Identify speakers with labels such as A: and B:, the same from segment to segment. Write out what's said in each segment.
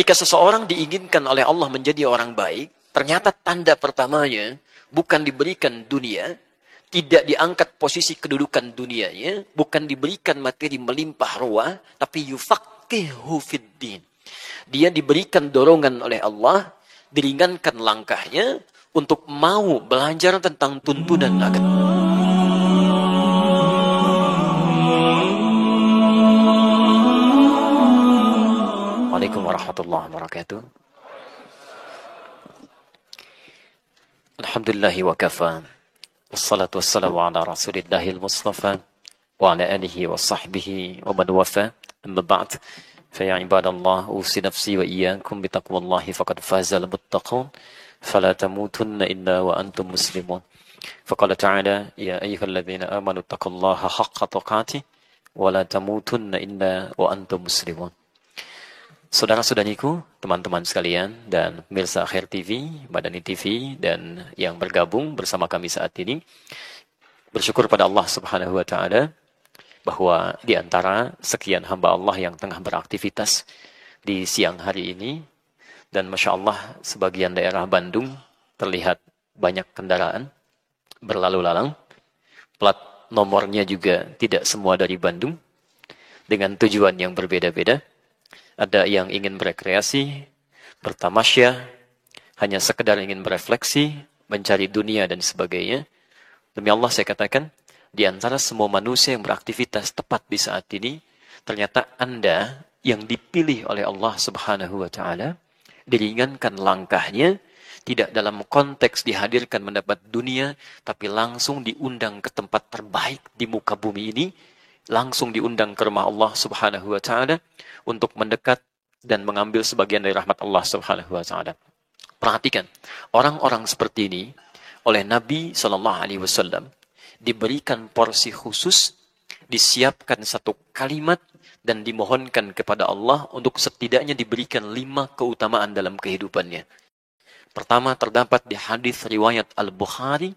A: Ketika seseorang diinginkan oleh Allah menjadi orang baik, ternyata tanda pertamanya bukan diberikan dunia, tidak diangkat posisi kedudukan dunianya, bukan diberikan materi melimpah ruah, tapi yufaqihu fiddin. Dia diberikan dorongan oleh Allah, diringankan langkahnya untuk mau belajar tentang tuntunan agama. Assalamualaikum warahmatullahi wabarakatuh. Alhamdulillahi wa kafa. Wassalatu wassalamu ala rasulillahil mustafa wa ala alihi wa sahbihi wa man wafa. Amma ba'd. Fa ya ibadallah, usi nafsi wa iyyakum bi taqwallahi faqad fazal muttaqun. Fala tamutunna illa wa antum muslimun. Faqala ta'ala ya ayyuhalladzina amanu taqullaha haqqa tuqatih wa la tamutunna illa wa antum muslimun. Saudara-saudariku, teman-teman sekalian, dan pemirsa Akhir TV, Madani TV, dan yang bergabung bersama kami saat ini, bersyukur pada Allah Subhanahu wa Ta'ala bahwa di antara sekian hamba Allah yang tengah beraktivitas di siang hari ini, dan Masya Allah, sebagian daerah Bandung terlihat banyak kendaraan berlalu lalang, plat nomornya juga tidak semua dari Bandung, dengan tujuan yang berbeda-beda. Ada yang ingin berekreasi, bertamasya, hanya sekedar ingin berefleksi, mencari dunia dan sebagainya. Demi Allah saya katakan, di antara semua manusia yang beraktivitas tepat di saat ini, ternyata Anda yang dipilih oleh Allah Subhanahu wa Ta'ala, diringankan langkahnya, tidak dalam konteks dihadirkan mendapat dunia, tapi langsung diundang ke tempat terbaik di muka bumi ini, langsung diundang ke rumah Allah Subhanahu wa Ta'ala untuk mendekat dan mengambil sebagian dari rahmat Allah Subhanahu wa Ta'ala. Perhatikan, orang-orang seperti ini oleh Nabi SAW diberikan porsi khusus, disiapkan satu kalimat dan dimohonkan kepada Allah untuk setidaknya diberikan 5 keutamaan dalam kehidupannya. Pertama, terdapat di hadis riwayat Al-Bukhari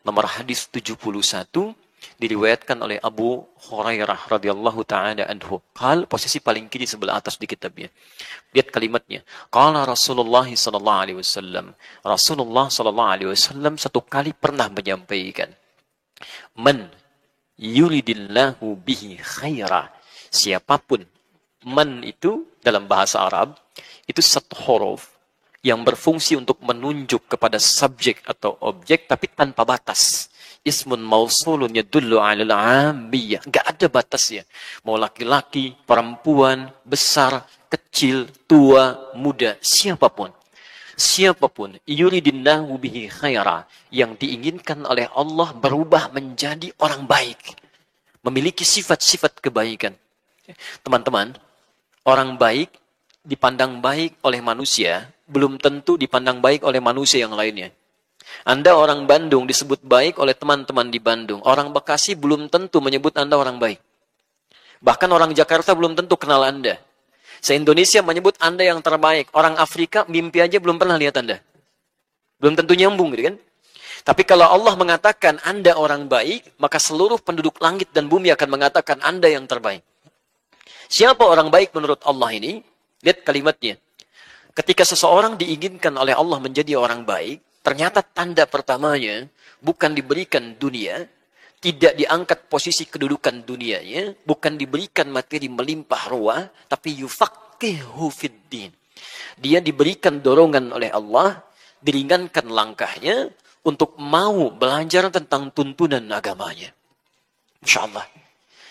A: nomor hadis 71, diriwayatkan oleh Abu Hurairah radhiyallahu taala anhu. Qal, posisi paling kiri sebelah atas di kitabnya. Lihat kalimatnya. Qala Rasulullah sallallahu alaihi wasallam. Rasulullah sallallahu alaihi wasallam satu kali pernah menyampaikan, "Man yuridillahu bihi khaira." Siapapun, man itu dalam bahasa Arab itu satu huruf yang berfungsi untuk menunjuk kepada subjek atau objek tapi tanpa batas. Ismun mausulun yadullu 'alal 'ammiyah. Enggak ada batasnya. Mau laki-laki, perempuan, besar, kecil, tua, muda, siapapun. Siapapun yuridillahu bihi khaira, yang diinginkan oleh Allah berubah menjadi orang baik, memiliki sifat-sifat kebaikan. Teman-teman, orang baik dipandang baik oleh manusia, belum tentu dipandang baik oleh manusia yang lainnya. Anda orang Bandung disebut baik oleh teman-teman di Bandung. Orang Bekasi belum tentu menyebut Anda orang baik. Bahkan orang Jakarta belum tentu kenal Anda. Se-Indonesia menyebut Anda yang terbaik. Orang Afrika mimpi aja belum pernah lihat Anda. Belum tentu nyambung gitu kan. Tapi kalau Allah mengatakan Anda orang baik, maka seluruh penduduk langit dan bumi akan mengatakan Anda yang terbaik. Siapa orang baik menurut Allah ini? Lihat kalimatnya. Ketika seseorang diinginkan oleh Allah menjadi orang baik, ternyata tanda pertamanya bukan diberikan dunia, tidak diangkat posisi kedudukan dunianya, bukan diberikan materi melimpah ruah, tapi yufaqihu fiddin. Dia diberikan dorongan oleh Allah, diringankan langkahnya untuk mau belajar tentang tuntunan agamanya. Masya Allah.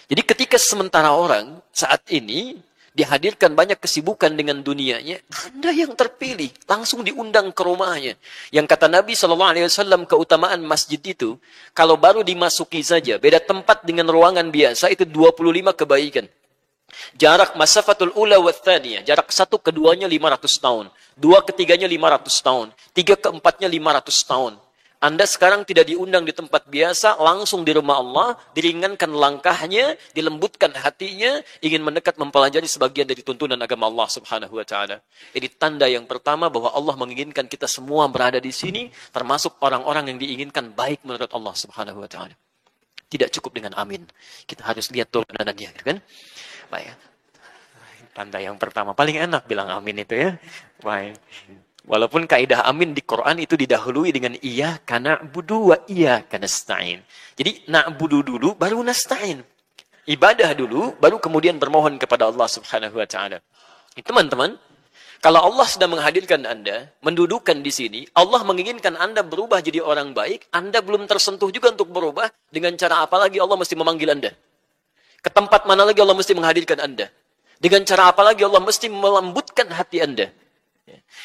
A: Jadi ketika sementara orang saat ini dihadirkan banyak kesibukan dengan dunianya, Anda yang terpilih, langsung diundang ke rumahnya. Yang kata Nabi SAW, keutamaan masjid itu, kalau baru dimasuki saja, beda tempat dengan ruangan biasa, itu 25 kebaikan. Jarak masafatul ula wa thaniyah, jarak satu keduanya 500 tahun, dua ketiganya 500 tahun, tiga keempatnya 500 tahun. Anda sekarang tidak diundang di tempat biasa, langsung di rumah Allah, diringankan langkahnya, dilembutkan hatinya, ingin mendekat mempelajari sebagian dari tuntunan agama Allah Subhanahu wa Ta'ala. Ini tanda yang pertama bahwa Allah menginginkan kita semua berada di sini, termasuk orang-orang yang diinginkan baik menurut Allah Subhanahu wa Ta'ala. Tidak cukup dengan amin. Kita harus lihat turunannya, kan? Baik. Tanda yang pertama. Paling enak bilang amin itu ya. Baik. Walaupun kaidah amin di Quran itu didahului dengan iyyaka na'budu wa iyyaka nasta'in. Jadi na'budu dulu baru nasta'in. Ibadah dulu baru kemudian bermohon kepada Allah Subhanahu wa taala. Teman-teman, kalau Allah sedang menghadirkan Anda, mendudukan di sini, Allah menginginkan Anda berubah jadi orang baik, Anda belum tersentuh juga untuk berubah, dengan cara apa lagi Allah mesti memanggil Anda? Ke tempat mana lagi Allah mesti menghadirkan Anda? Dengan cara apa lagi Allah mesti melembutkan hati Anda?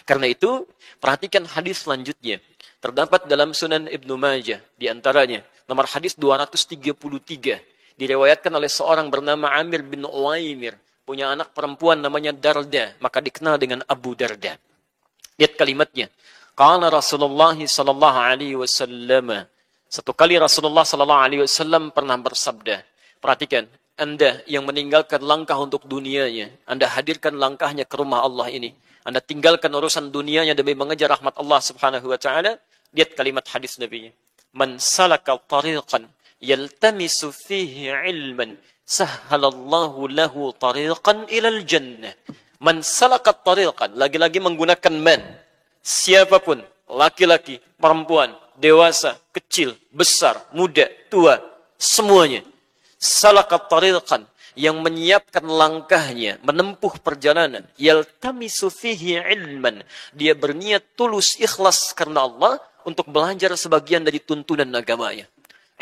A: Karena itu, perhatikan hadis selanjutnya. Terdapat dalam Sunan Ibnu Majah, di antaranya, nomor hadis 233, diriwayatkan oleh seorang bernama Amir bin Uwaimir, punya anak perempuan namanya Darda, maka dikenal dengan Abu Darda. Lihat kalimatnya. Qala Rasulullah sallallahu alaihi wasallam. Satu kali Rasulullah sallallahu alaihi wasallam pernah bersabda. Perhatikan, Anda yang meninggalkan langkah untuk dunianya, Anda hadirkan langkahnya ke rumah Allah ini. Anda tinggalkan urusan dunianya demi mengejar rahmat Allah Subhanahu wa taala. Lihat kalimat hadis Nabi. Man salaka tariqan yaltamisu fihi ilman sahhalallahu lahu tariqan ilal jannah. Man salaka tariqan, lagi-lagi menggunakan man. Siapapun, laki-laki, perempuan, dewasa, kecil, besar, muda, tua, semuanya. Salaka tariqan, yang menyiapkan langkahnya, menempuh perjalanan. Yaltamisu fihi ilman, dia berniat tulus ikhlas karena Allah untuk belajar sebagian dari tuntunan agamanya.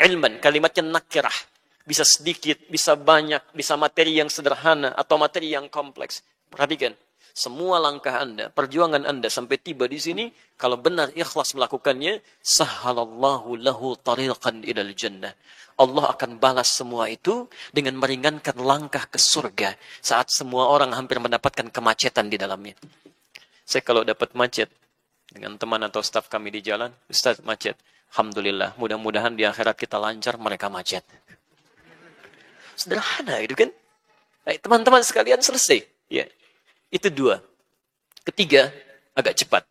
A: Ilman, kalimatnya nakirah. Bisa sedikit, bisa banyak, bisa materi yang sederhana atau materi yang kompleks. Perhatikan, semua langkah Anda, perjuangan Anda sampai tiba di sini, kalau benar ikhlas melakukannya, sahhalallahu lahu tariqan ilal jannah. Allah akan balas semua itu dengan meringankan langkah ke surga saat semua orang hampir mendapatkan kemacetan di dalamnya. Saya kalau dapat macet dengan teman atau staf kami di jalan, Ustaz macet. Alhamdulillah, mudah-mudahan di akhirat kita lancar, mereka macet. Sederhana itu kan. Baik, teman-teman sekalian selesai. Ya. Itu dua. Ketiga, agak cepat.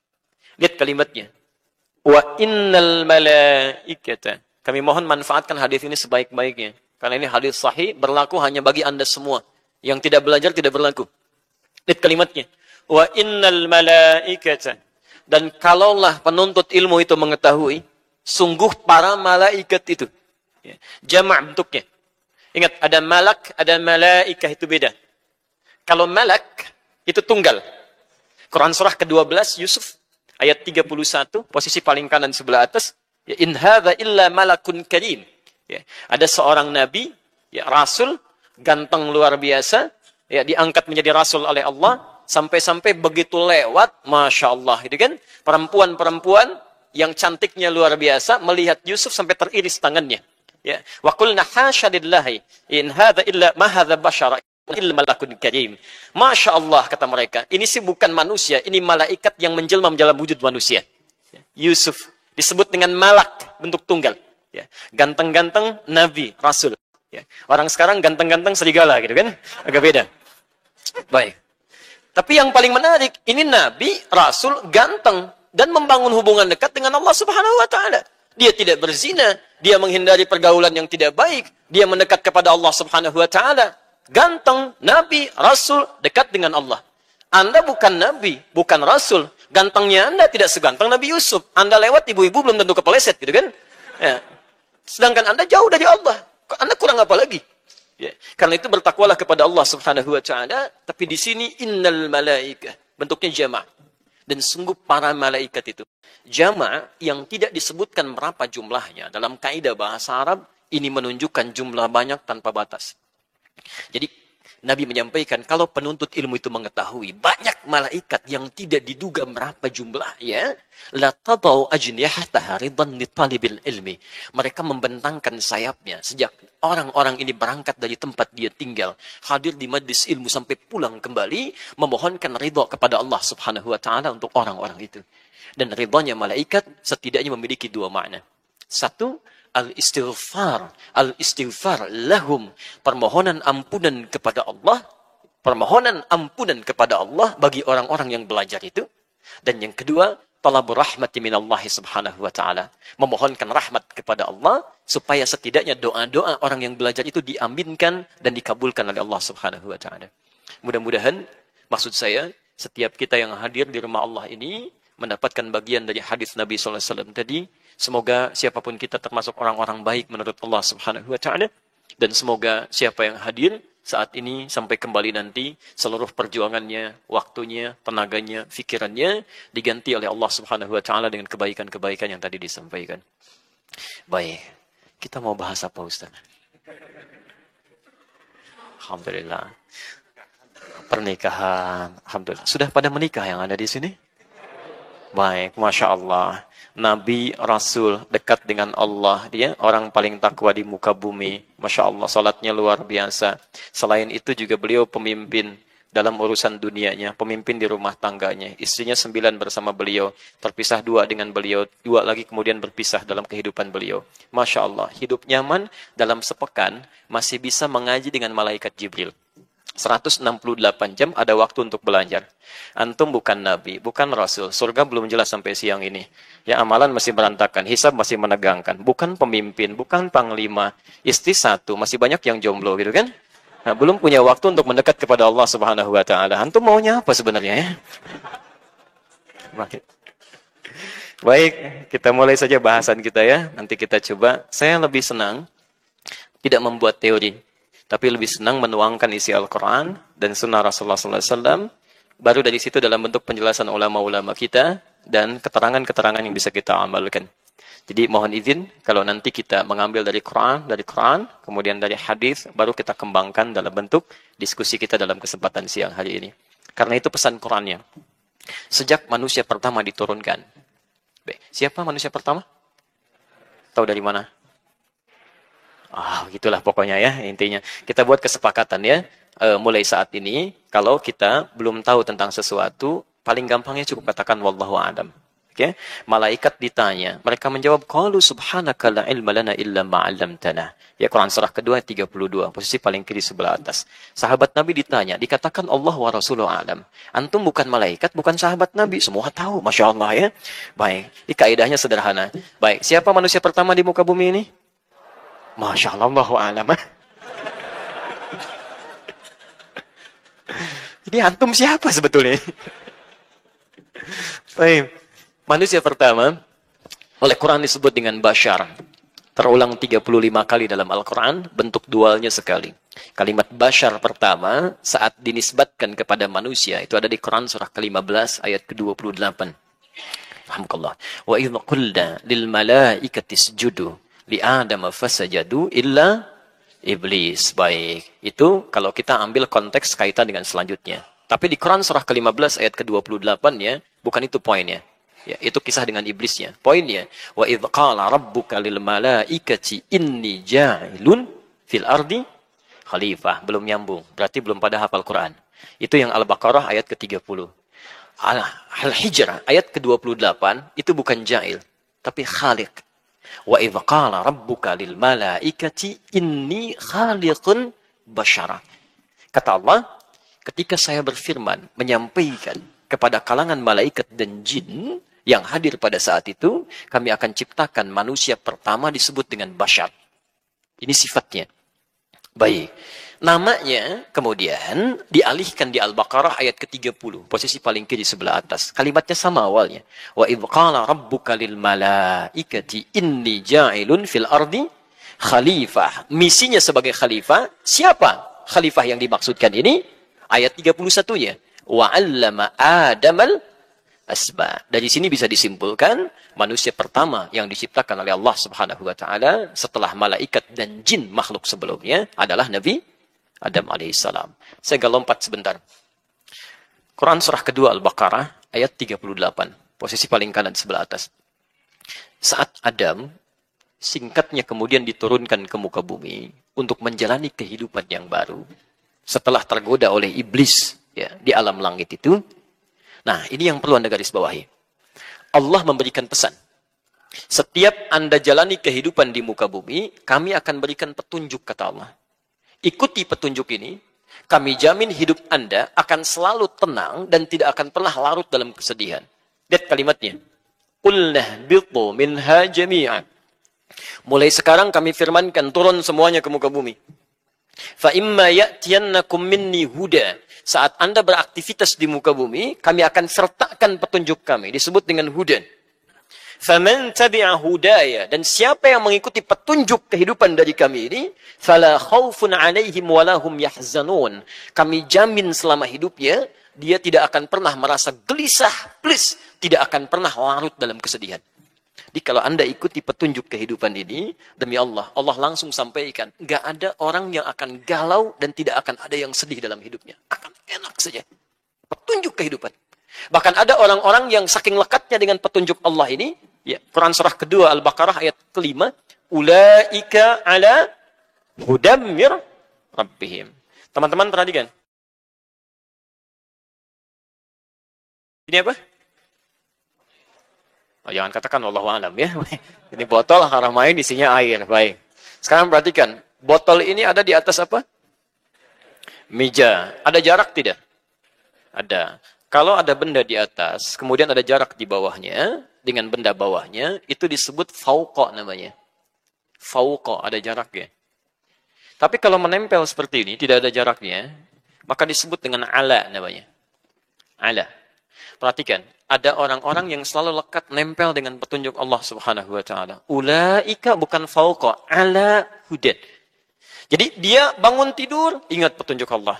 A: Lihat kalimatnya. Wa innal malaikata. Kami mohon manfaatkan hadis ini sebaik-baiknya. Karena ini hadis sahih, berlaku hanya bagi Anda semua. Yang tidak belajar tidak berlaku. Lihat kalimatnya. Wa innal malaikata. Dan kalaulah penuntut ilmu itu mengetahui, sungguh para malaikat itu. Ya. Jama' bentuknya. Ingat, ada malak, ada malaikah, itu beda. Kalau malak, itu tunggal. Quran surah ke-12, Yusuf, ayat 31, posisi paling kanan sebelah atas. Ya, in hadza illa malakun karim. Ya, ada seorang nabi, ya, rasul, ganteng luar biasa, ya, diangkat menjadi rasul oleh Allah, sampai-sampai begitu lewat, Masya Allah, gitu kan? Perempuan-perempuan yang cantiknya luar biasa, melihat Yusuf sampai teriris tangannya. Ya, wa qulna hasya lillahi in hadza illa ma hadza bashara illa malakun karim. Masya Allah, kata mereka, ini sih bukan manusia, ini malaikat yang menjelma dalam wujud manusia. Ya, Yusuf disebut dengan malak, bentuk tunggal. Ya, ganteng-ganteng nabi, rasul. Ya, orang sekarang ganteng-ganteng serigala gitu kan? Agak beda. Baik. Tapi yang paling menarik, ini nabi, rasul, ganteng dan membangun hubungan dekat dengan Allah Subhanahu wa taala. Dia tidak berzina, dia menghindari pergaulan yang tidak baik, dia mendekat kepada Allah Subhanahu wa taala. Ganteng, nabi, rasul, dekat dengan Allah. Anda bukan nabi, bukan rasul. Gantengnya Anda tidak seganteng Nabi Yusuf. Anda lewat ibu-ibu belum tentu kepeleset gitu kan? Ya. Sedangkan Anda jauh dari Allah. Anda kurang apa lagi? Ya. Karena itu bertakwalah kepada Allah Subhanahu wa taala, tapi di sini innal malaikah, bentuknya jama'. Dan sungguh para malaikat itu. Jama' yang tidak disebutkan berapa jumlahnya. Dalam kaidah bahasa Arab, ini menunjukkan jumlah banyak tanpa batas. Jadi, Nabi menyampaikan, kalau penuntut ilmu itu mengetahui, banyak malaikat yang tidak diduga berapa jumlahnya, la tadau ajnihataha ridan li talibil ilmi. Mereka membentangkan sayapnya sejak orang-orang ini berangkat dari tempat dia tinggal, hadir di majlis ilmu sampai pulang kembali, memohonkan ridha kepada Allah Subhanahu wa taala untuk orang-orang itu. Dan ridhanya malaikat setidaknya memiliki dua makna. Satu, al-istighfar. Al-istighfar lahum. Permohonan ampunan kepada Allah. Permohonan ampunan kepada Allah bagi orang-orang yang belajar itu. Dan yang kedua, talabur rahmati minallahi subhanahu wa ta'ala. Memohonkan rahmat kepada Allah supaya setidaknya doa-doa orang yang belajar itu diaminkan dan dikabulkan oleh Allah subhanahu wa ta'ala. Mudah-mudahan, maksud saya, setiap kita yang hadir di rumah Allah ini mendapatkan bagian dari hadis Nabi SAW tadi. Semoga siapapun kita termasuk orang-orang baik menurut Allah Subhanahu wa Ta'ala. Dan semoga siapa yang hadir saat ini sampai kembali nanti, seluruh perjuangannya, waktunya, tenaganya, fikirannya diganti oleh Allah Subhanahu wa Ta'ala dengan kebaikan-kebaikan yang tadi disampaikan. Baik, kita mau bahas apa, Ustaz? Alhamdulillah. Pernikahan, alhamdulillah. Sudah pada menikah yang ada di sini? Baik, Masya Allah. Nabi, Rasul, dekat dengan Allah. Dia orang paling takwa di muka bumi. Masya Allah, salatnya luar biasa. Selain itu juga beliau pemimpin dalam urusan dunianya. Pemimpin di rumah tangganya. Istrinya 9 bersama beliau. Terpisah 2 dengan beliau. 2 lagi kemudian berpisah dalam kehidupan beliau. Masya Allah, hidup nyaman dalam sepekan masih bisa mengaji dengan malaikat Jibril. 168 jam ada waktu untuk belajar. Antum bukan nabi, bukan rasul. Surga belum jelas sampai siang ini. Ya, amalan masih berantakan, hisab masih menegangkan. Bukan pemimpin, bukan panglima. Istri 1, masih banyak yang jomblo gitu kan? Nah, belum punya waktu untuk mendekat kepada Allah Subhanahu wa Ta'ala. Antum maunya apa sebenarnya ya? Baik, kita mulai saja bahasan kita ya. Nanti kita coba. Saya lebih senang tidak membuat teori, tapi lebih senang menuangkan isi Al-Quran dan Sunnah Rasulullah SAW. Baru dari situ dalam bentuk penjelasan ulama-ulama kita dan keterangan-keterangan yang bisa kita amalkan. Jadi mohon izin kalau nanti kita mengambil dari Quran, kemudian dari hadis, baru kita kembangkan dalam bentuk diskusi kita dalam kesempatan siang hari ini. Karena itu pesan Qurannya. Sejak manusia pertama diturunkan. Siapa manusia pertama? Tahu dari mana? Gitulah pokoknya ya intinya. Kita buat kesepakatan ya. Mulai saat ini, kalau kita belum tahu tentang sesuatu, paling gampangnya cukup katakan wallahu a'lam. Okay? Malaikat ditanya, mereka menjawab qalu subhanaka la ilma lana illa ma 'allamtana. Ya, Quran surah kedua 32, posisi paling kiri sebelah atas. Sahabat Nabi ditanya, dikatakan Allah wa rasuluhu a'lam. Antum bukan malaikat, bukan sahabat Nabi, semua tahu. Masya Allah ya. Baik, ini kaidahnya sederhana. Baik, siapa manusia pertama di muka bumi ini? Masya Allah, Allahu a'lam. Jadi antum siapa sebetulnya? Baik. Manusia pertama oleh Quran disebut dengan Bashar. Terulang 35 kali dalam Al-Quran, bentuk dualnya sekali. Kalimat Bashar pertama saat dinisbatkan kepada manusia itu ada di Quran surah ke-15 ayat ke-28. Alhamdulillah. Wa idh qulna lil malaikati isjudu li Adam fasajadu illa iblis. Baik. Itu kalau kita ambil konteks kaitan dengan selanjutnya. Tapi di Quran surah ke-15 ayat ke-28 ya, bukan itu poinnya. Ya, itu kisah dengan iblisnya. Poinnya, wa idh qala rabbuka lil malaikati inni ja'ilun fil ardi khalifah. Belum nyambung, berarti belum pada hafal Quran. Itu yang Al-Baqarah ayat ke-30. Al-Hijrah ayat ke-28 itu bukan ja'il, tapi khaliq. Wa idh qala rabbuka lil malaikati inni khaliqun basyara. Kata Allah, ketika saya berfirman menyampaikan kepada kalangan malaikat dan jin yang hadir pada saat itu, kami akan ciptakan manusia pertama disebut dengan Bashar. Ini sifatnya. Baik. Namanya kemudian dialihkan di Al-Baqarah ayat ke-30. Posisi paling kiri sebelah atas. Kalimatnya sama awalnya. Wa idh qala rabbuka lil malaikati inni ja'ilun fil ardi khalifah. Misinya sebagai khalifah. Siapa khalifah yang dimaksudkan ini? Ayat 31-nya. Wa 'allama Adamal asma. Dari sini bisa disimpulkan manusia pertama yang diciptakan oleh Allah Subhanahu wa Ta'ala setelah malaikat dan jin makhluk sebelumnya adalah Nabi Adam alaihissalam. Saya agak lompat sebentar. Quran surah kedua Al-Baqarah ayat 38. Posisi paling kanan sebelah atas. Saat Adam singkatnya kemudian diturunkan ke muka bumi untuk menjalani kehidupan yang baru setelah tergoda oleh iblis ya di alam langit itu. Nah, ini yang perlu Anda garis bawahi. Allah memberikan pesan. Setiap Anda jalani kehidupan di muka bumi, kami akan berikan petunjuk, kata Allah. Ikuti petunjuk ini, kami jamin hidup Anda akan selalu tenang dan tidak akan pernah larut dalam kesedihan. Lihat kalimatnya. Qulna bitu minha jami'an. Mulai sekarang kami firmankan turun semuanya ke muka bumi. Fa imma ya'tiyannakum minni huda. Saat Anda beraktivitas di muka bumi, kami akan sertakan petunjuk kami. Disebut dengan hudan. Faman tabi'a hudaya, dan siapa yang mengikuti petunjuk kehidupan dari kami ini, fala khaufun 'alaihim wa lahum yahzanun. Kami jamin selama hidupnya dia tidak akan pernah merasa gelisah, please, tidak akan pernah larut dalam kesedihan. Jadi kalau Anda ikuti petunjuk kehidupan ini, demi Allah, Allah langsung sampaikan, enggak ada orang yang akan galau dan tidak akan ada yang sedih dalam hidupnya. Akan enak saja. Petunjuk kehidupan. Bahkan ada orang-orang yang saking lekatnya dengan petunjuk Allah ini, ya, Quran surah kedua Al-Baqarah ayat kelima, ulaika ala hudam mir rabbihim. Teman-teman perhatikan. Ini apa? Oh, jangan katakan wallahu alam ya. Ini botol haramain isinya air. Baik. Sekarang perhatikan, botol ini ada di atas apa? Meja. Ada jarak tidak? Ada. Kalau ada benda di atas, kemudian ada jarak di bawahnya, dengan benda bawahnya, itu disebut fauqa namanya. Fauqa, ada jaraknya. Tapi kalau menempel seperti ini, tidak ada jaraknya, maka disebut dengan ala namanya. Ala. Perhatikan, ada orang-orang yang selalu lekat nempel dengan petunjuk Allah Subhanahu wa taala. Ulaika bukan fauqa, ala hudan. Jadi dia bangun tidur, ingat petunjuk Allah.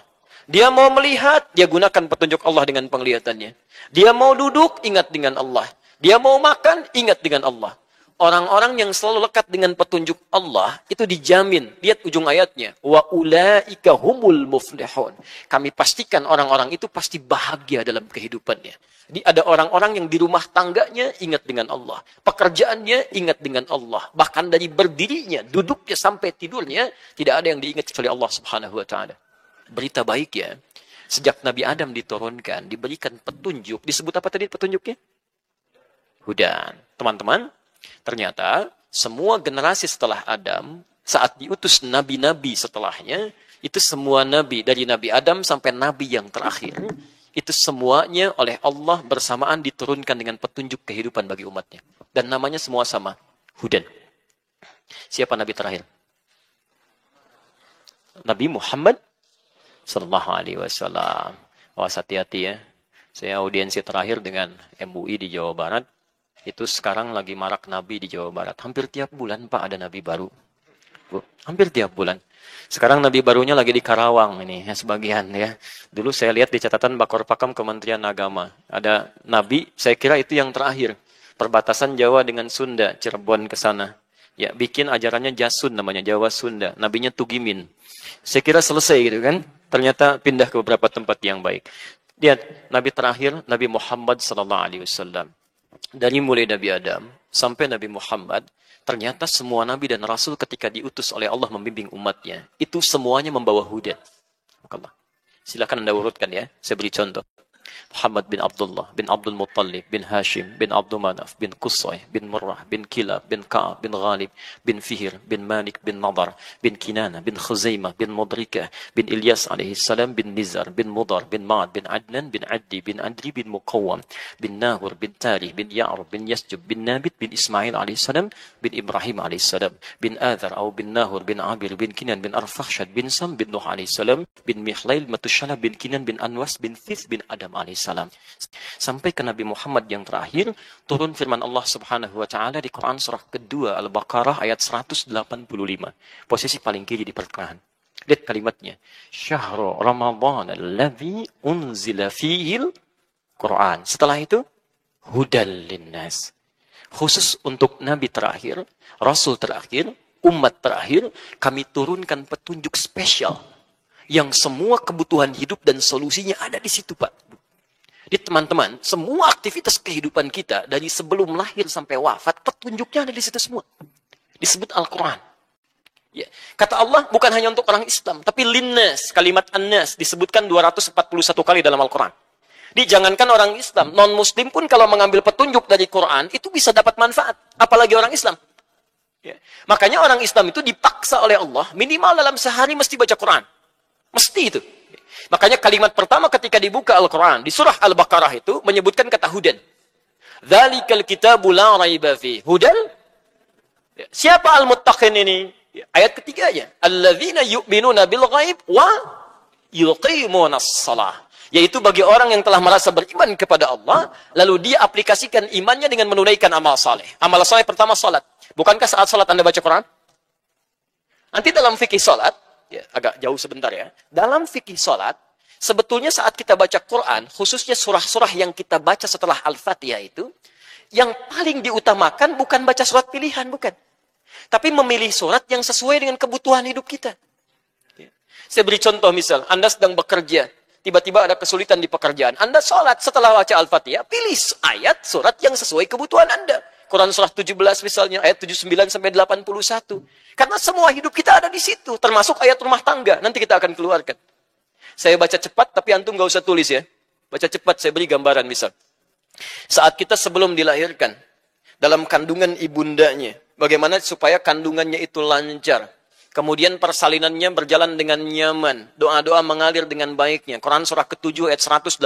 A: Dia mau melihat, dia gunakan petunjuk Allah dengan penglihatannya. Dia mau duduk, ingat dengan Allah. Dia mau makan, ingat dengan Allah. Orang-orang yang selalu lekat dengan petunjuk Allah, itu dijamin. Lihat ujung ayatnya. Wa ulaika humul muflihun. Kami pastikan orang-orang itu pasti bahagia dalam kehidupannya. Jadi ada orang-orang yang di rumah tangganya ingat dengan Allah. Pekerjaannya ingat dengan Allah. Bahkan dari berdirinya, duduknya sampai tidurnya, tidak ada yang diingat kecuali Allah Subhanahu wa taala. Berita baik ya, sejak Nabi Adam diturunkan, diberikan petunjuk. Disebut apa tadi petunjuknya? Hudan. Teman-teman, ternyata semua generasi setelah Adam, saat diutus nabi-nabi setelahnya, itu semua nabi, dari Nabi Adam sampai nabi yang terakhir, itu semuanya oleh Allah bersamaan diturunkan dengan petunjuk kehidupan bagi umatnya. Dan namanya semua sama, Hudan. Siapa nabi terakhir? Nabi Muhammad Sallallahu Alaihi Wasallam. Awas hati-hati ya. Saya audiensi terakhir dengan MUI di Jawa Barat. Itu sekarang lagi marak nabi di Jawa Barat. Hampir tiap bulan Pak ada nabi baru. Bu, hampir tiap bulan. Sekarang nabi barunya lagi di Karawang ini ya, sebagian ya. Dulu saya lihat di catatan Bakor Pakam Kementerian Agama. Ada nabi, saya kira itu yang terakhir. Perbatasan Jawa dengan Sunda, Cirebon ke sana. Ya, bikin ajarannya Jasun namanya, Jawa Sunda. Nabinya Tugimin. Saya kira selesai gitu kan. Ternyata pindah ke beberapa tempat yang baik. Lihat, nabi terakhir, Nabi Muhammad sallallahu alaihi wasallam. Dari mulai Nabi Adam sampai Nabi Muhammad, ternyata semua nabi dan rasul ketika diutus oleh Allah membimbing umatnya, itu semuanya membawa hudan. Silakan Anda urutkan ya. Saya beri contoh. Muhammad bin Abdullah, bin Abdul Muttalib, bin Hashim, bin Abdul Manaf, bin Qusay, bin Murrah, bin Kilab, bin Ka'ab, bin Ghalib, bin Fihr, bin Malik, bin Nadar, bin Kinana, bin Khuzaimah, bin Mudrikah, bin Ilyas alaihi salam, bin Nizar, bin Mudar, bin Ma'ad, bin Adnan, bin Addi, bin Adri, bin Muqawwam, bin Nahur, bin Tarih, bin Ya'rub, bin Yasjub, bin Nabit, bin Ismail alaihi salam, bin Ibrahim alaihi salam, bin Adhar, atau bin Nahur, bin Abir, bin Kinan, bin Arfakhshad, bin Sam, bin Nuh alaihi salam, bin Mihlail, Matushala, bin Kinan, bin Anwas, bin Thith, bin Adam alaihi salam. Sampai ke Nabi Muhammad yang terakhir, turun firman Allah Subhanahu wa taala di Quran surah kedua Al-Baqarah ayat 185. Posisi paling kiri di pertengahan. Lihat kalimatnya. Syahrul Ramadan alladzi unzila fihil Quran. Setelah itu hudal linnas. Khusus untuk nabi terakhir, rasul terakhir, umat terakhir, kami turunkan petunjuk spesial yang semua kebutuhan hidup dan solusinya ada di situ, Pak. Jadi teman-teman, semua aktivitas kehidupan kita dari sebelum lahir sampai wafat, petunjuknya ada di situ semua. Disebut Al-Quran. Ya. Kata Allah bukan hanya untuk orang Islam, tapi linnas, kalimat annas disebutkan 241 kali dalam Al-Quran. Jadi jangankan orang Islam, non-Muslim pun kalau mengambil petunjuk dari Quran, itu bisa dapat manfaat. Apalagi orang Islam. Ya. Makanya orang Islam itu dipaksa oleh Allah, minimal dalam sehari mesti baca Quran. Mesti itu. Makanya kalimat pertama ketika dibuka Al-Quran, di surah Al-Baqarah itu, menyebutkan kata hudan. Dzalikal kitabu la raiba fi. Hudan? Siapa al-muttaqin ini? Ayat ketiganya. Alladzina yu'minuna bil ghaib wa
B: yuqimunas shalah. Yaitu bagi orang yang telah merasa beriman kepada Allah, lalu dia aplikasikan imannya dengan menunaikan amal saleh. Amal saleh pertama salat. Bukankah saat salat Anda baca Quran? Nanti dalam fikih salat, ya, agak jauh sebentar ya. Dalam fikih salat, sebetulnya saat kita baca Quran, khususnya surah-surah yang kita baca setelah Al-Fatihah itu, yang paling diutamakan bukan baca surat pilihan, bukan. Tapi memilih surat yang sesuai dengan kebutuhan hidup kita. Saya beri contoh misal, Anda sedang bekerja, tiba-tiba ada kesulitan di pekerjaan. Anda sholat setelah baca Al-Fatihah, pilih ayat surat yang sesuai kebutuhan Anda. Quran surah 17 misalnya, ayat 79 sampai 81. Karena semua hidup kita ada di situ, termasuk ayat rumah tangga. Nanti kita akan keluarkan. Saya baca cepat, tapi antum gak usah tulis ya. Baca cepat, saya beri gambaran misal. Saat kita sebelum dilahirkan, dalam kandungan ibundanya, bagaimana supaya kandungannya itu lancar. Kemudian persalinannya berjalan dengan nyaman. Doa-doa mengalir dengan baiknya. Quran surah ke-7 ayat 189.